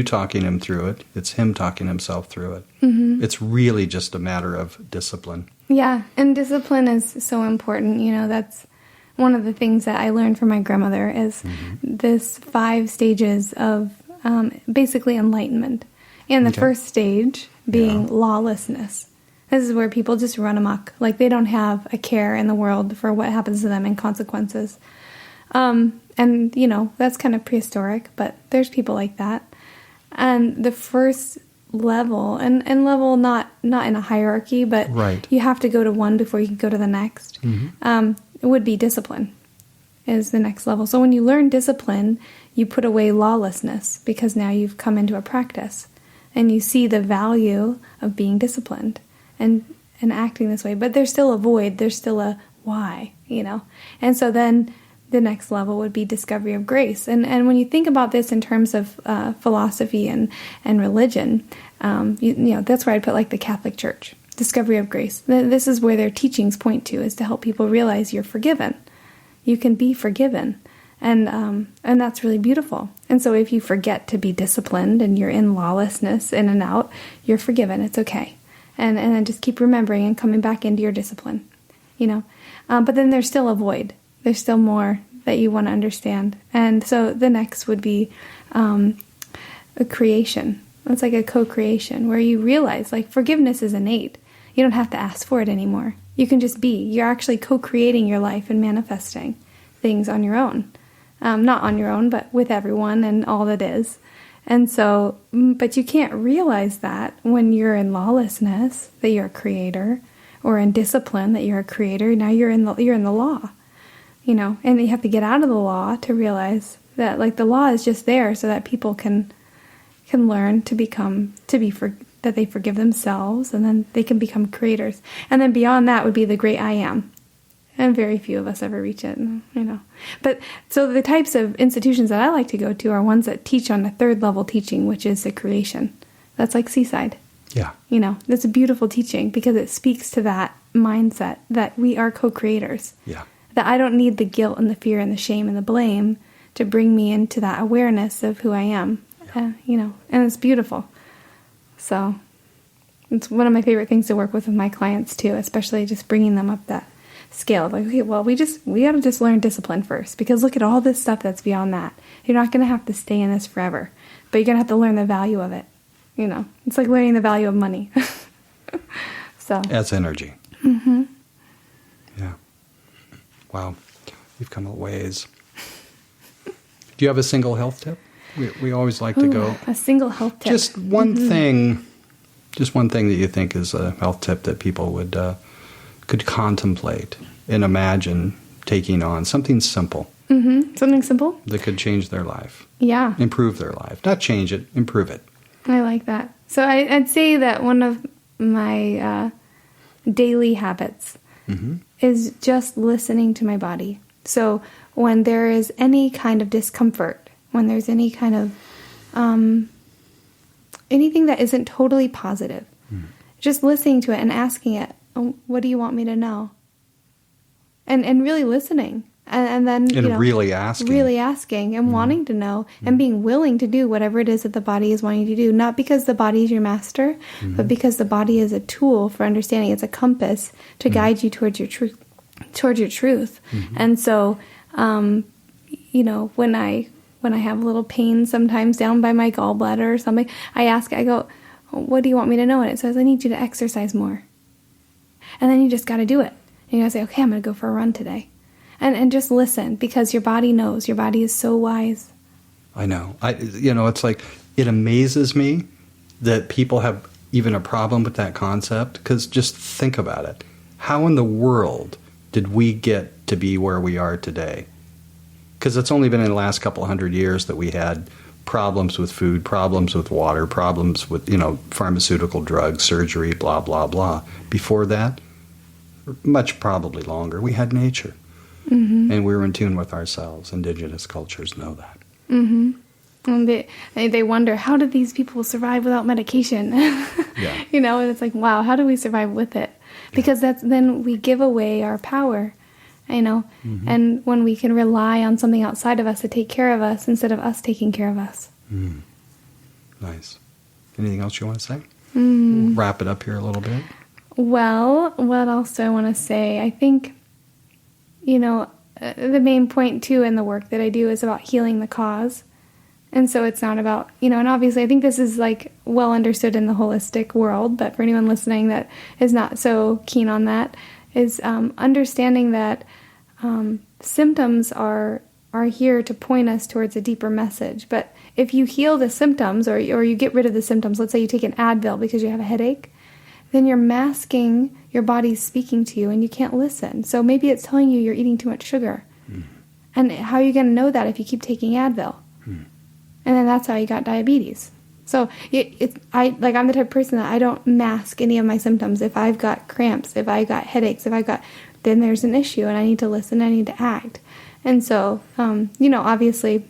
talking him through it, it's him talking himself through it. It's really just a matter of discipline. Yeah, and discipline is so important. That's one of the things that I learned from my grandmother is this 5 stages of basically enlightenment. And the first stage being lawlessness. This is where people just run amok. Like they don't have a care in the world for what happens to them and consequences. And, that's kind of prehistoric, but there's people like that. And the first level, and level not in a hierarchy, but you have to go to one before you can go to the next. It would be discipline is the next level. So when you learn discipline, you put away lawlessness because now you've come into a practice and you see the value of being disciplined and acting this way. But there's still a void. There's still a why, And so then the next level would be discovery of grace. And when you think about this in terms of philosophy and religion, that's where I'd put like the Catholic Church. Discovery of grace. This is where their teachings point to, is to help people realize you're forgiven. You can be forgiven. And that's really beautiful. And so if you forget to be disciplined and you're in lawlessness in and out, you're forgiven. It's okay. And then just keep remembering and coming back into your discipline, But then there's still a void. There's still more that you want to understand. And so the next would be a creation. It's like a co-creation where you realize like forgiveness is innate. You don't have to ask for it anymore. You can just be. You're actually co-creating your life and manifesting things on your own. Not on your own, but with everyone and all that is. And so, but you can't realize that when you're in lawlessness, that you're a creator, or in discipline, that you're a creator. Now you're in the law, and you have to get out of the law to realize that like the law is just there so that people can learn to that they forgive themselves, and then they can become creators. And then beyond that would be the great I am. And very few of us ever reach it, But so the types of institutions that I like to go to are ones that teach on the third level teaching, which is the creation. That's like Seaside. Yeah. That's a beautiful teaching because it speaks to that mindset that we are co-creators. Yeah. That I don't need the guilt and the fear and the shame and the blame to bring me into that awareness of who I am. Yeah. And it's beautiful. So it's one of my favorite things to work with my clients too, especially just bringing them up that scale. Like, okay, well, we got to just learn discipline first, because look at all this stuff that's beyond that. You're not going to have to stay in this forever, but you're going to have to learn the value of it. It's like learning the value of money. So that's energy. Mm-hmm. Yeah. Wow. We've come a ways. Do you have a single health tip? We always like to go. A single health tip. Just one thing. Just one thing that you think is a health tip that people could contemplate and imagine taking on. Something simple. Mm-hmm. Something simple? That could change their life. Yeah. Improve their life. Not change it, improve it. I like that. So I'd say that one of my daily habits is just listening to my body. So when there is any kind of discomfort, when there's any kind of anything that isn't totally positive, just listening to it and asking it, oh, what do you want me to know? And really listening. And then, really asking and wanting to know and being willing to do whatever it is that the body is wanting to do. Not because the body is your master, but because the body is a tool for understanding. It's a compass to guide you towards your truth. And so, when I have a little pain sometimes down by my gallbladder or something, I go, what do you want me to know? And it says, I need you to exercise more. And then you just got to do it. And you got to say, okay, I'm going to go for a run today. And just listen, because your body knows. Your body is so wise. I know. It's like, it amazes me that people have even a problem with that concept, because just think about it. How in the world did we get to be where we are today? Because it's only been in the last couple 100 years that we had problems with food, problems with water, problems with, pharmaceutical drugs, surgery, blah, blah, blah. Before that, much probably longer, we had nature. Mm-hmm. And we were in tune with ourselves. Indigenous cultures know that. Mm-hmm. And they wonder, how did these people survive without medication? Yeah. And it's like, wow, how do we survive with it? Because then we give away our power, Mm-hmm. And when we can rely on something outside of us to take care of us instead of us taking care of us. Mm. Nice. Anything else you want to say? We'll wrap it up here a little bit. Well, what else do I want to say? I think, the main point, too, in the work that I do is about healing the cause. And so it's not about, and obviously I think this is like well understood in the holistic world, but for anyone listening that is not so keen on that, is understanding that symptoms are here to point us towards a deeper message. But if you heal the symptoms or you get rid of the symptoms, let's say you take an Advil because you have a headache, then you're masking your body's speaking to you and you can't listen. So maybe it's telling you you're eating too much sugar. And how are you going to know that if you keep taking Advil? And then that's how you got diabetes. So I'm the type of person that I don't mask any of my symptoms. If I've got cramps, if I got headaches, then there's an issue and I need to listen, I need to act. And so, obviously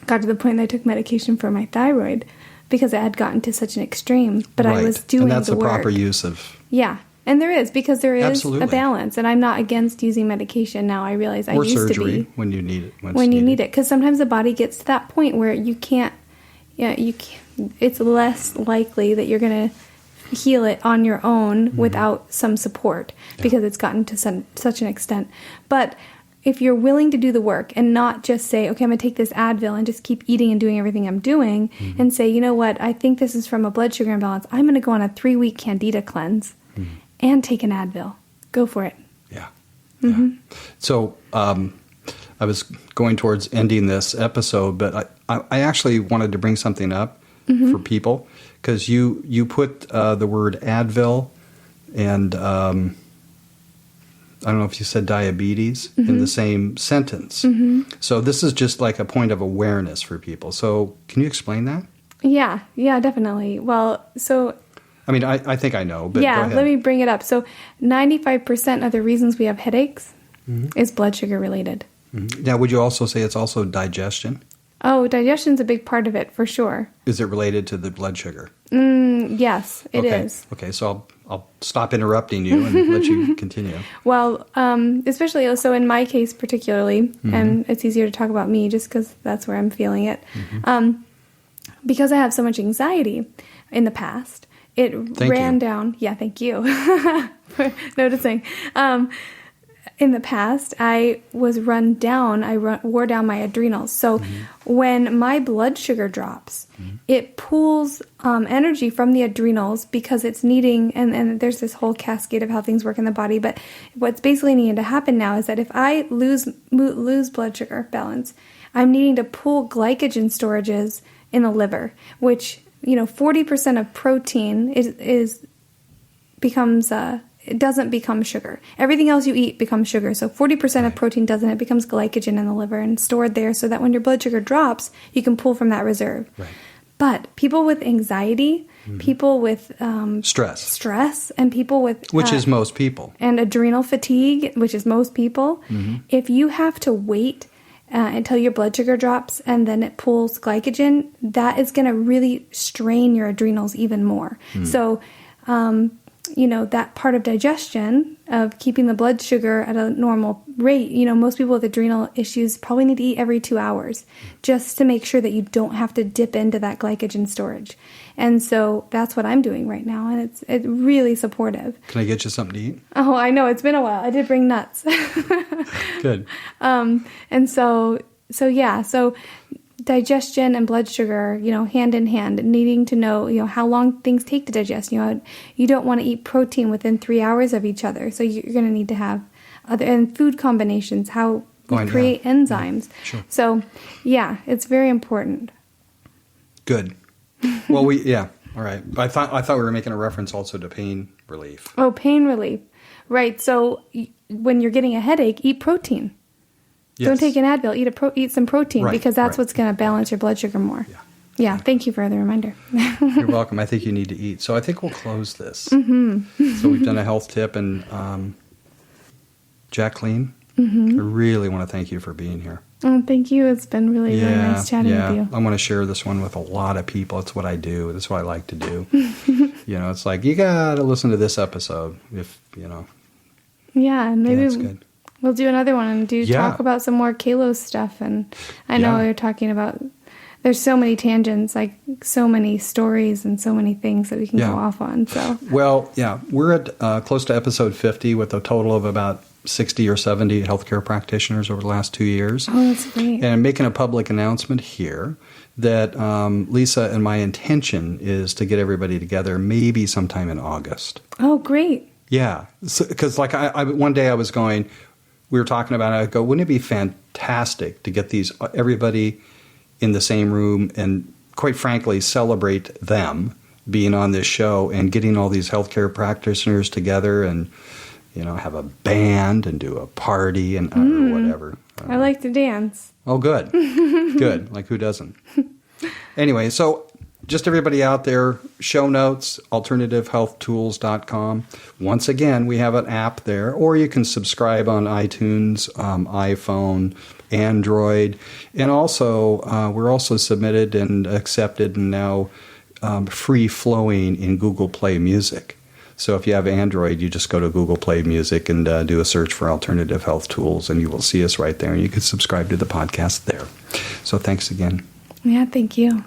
got to the point that I took medication for my thyroid because it had gotten to such an extreme, but right. I was doing the work. And that's the proper use of... Yeah. And there is, because there is Absolutely. A balance, and I'm not against using medication now. I realize I used to be. Or surgery when you need it. When you need it, because sometimes the body gets to that point where you can't. It's less likely that you're going to heal it on your own without some support because it's gotten to such an extent. But if you're willing to do the work and not just say, okay, I'm going to take this Advil and just keep eating and doing everything I'm doing, and say, you know what, I think this is from a blood sugar imbalance. I'm going to go on a 3-week candida cleanse. And take an Advil. Go for it. Yeah. So I was going towards ending this episode, but I actually wanted to bring something up for people, because you put the word Advil and I don't know if you said diabetes in the same sentence. So this is just like a point of awareness for people. So can you explain that? Yeah, definitely. Well, so I mean, I think I know, but go Yeah, ahead. let me bring it up. So 95% of the reasons we have headaches is blood sugar related. Now, would you also say it's also digestion? Oh, digestion's a big part of it, for sure. Is it related to the blood sugar? Yes, it is. Okay, so I'll stop interrupting you and let you continue. Well, especially so in my case particularly, and it's easier to talk about me just because that's where I'm feeling it. Because I have so much anxiety in the past, it ran down. Yeah, thank you for noticing. In the past, I was run down. I wore down my adrenals. So when my blood sugar drops, it pulls energy from the adrenals because it's needing, and there's this whole cascade of how things work in the body. But what's basically needing to happen now is that if I lose blood sugar balance, I'm needing to pull glycogen storages in the liver, which 40% of protein becomes it doesn't become sugar. Everything else you eat becomes sugar. So 40% of protein doesn't. It becomes glycogen in the liver and stored there so that when your blood sugar drops, you can pull from that reserve. Right. But people with anxiety, people with stress, and people with... Which is most people. And adrenal fatigue, which is most people. If you have to wait until your blood sugar drops and then it pulls glycogen, that is going to really strain your adrenals even more. So... that part of digestion, of keeping the blood sugar at a normal rate, most people with adrenal issues probably need to eat every 2 hours just to make sure that you don't have to dip into that glycogen storage. And so that's what I'm doing right now, and it's really supportive. Can I get you something to eat? Oh, I know. It's been a while. I did bring nuts. Good. And so digestion and blood sugar, hand in hand, needing to know, how long things take to digest. You don't want to eat protein within 3 hours of each other. So you're going to need to have and food combinations, how you create enzymes. Yeah, sure. So, yeah, it's very important. Good. Well, all right. I thought we were making a reference also to pain relief. Oh, pain relief. Right. So when you're getting a headache, eat protein. Yes. Don't take an Advil. Eat some protein because that's what's going to balance your blood sugar more. Yeah. Thank you for the reminder. You're welcome. I think you need to eat. So I think we'll close this. So we've done a health tip, and Jacquelyne, I really want to thank you for being here. Oh, thank you. It's been really nice chatting with you. I want to share this one with a lot of people. It's what I do. That's what I like to do. It's like, you got to listen to this episode if. Yeah, and maybe. That's good. We'll do another one and talk about some more Kalos stuff. And I know we were talking about, there's so many tangents, like so many stories and so many things that we can go off on. So we're at close to episode 50 with a total of about 60 or 70 healthcare practitioners over the last 2 years. Oh, that's great. And I'm making a public announcement here that Lisa and my intention is to get everybody together maybe sometime in August. Oh, great. Yeah. Because one day I was going... We were talking about it. I go, wouldn't it be fantastic to get everybody in the same room and, quite frankly, celebrate them being on this show and getting all these healthcare practitioners together and, have a band and do a party and or whatever. I like to dance. Oh, good. Good. Like, who doesn't? Anyway, so just everybody out there, show notes, alternativehealthtools.com. Once again, we have an app there, or you can subscribe on iTunes, iPhone, Android. And also, we're also submitted and accepted and now free-flowing in Google Play Music. So if you have Android, you just go to Google Play Music and do a search for Alternative Health Tools, and you will see us right there. And you can subscribe to the podcast there. So thanks again. Yeah, thank you.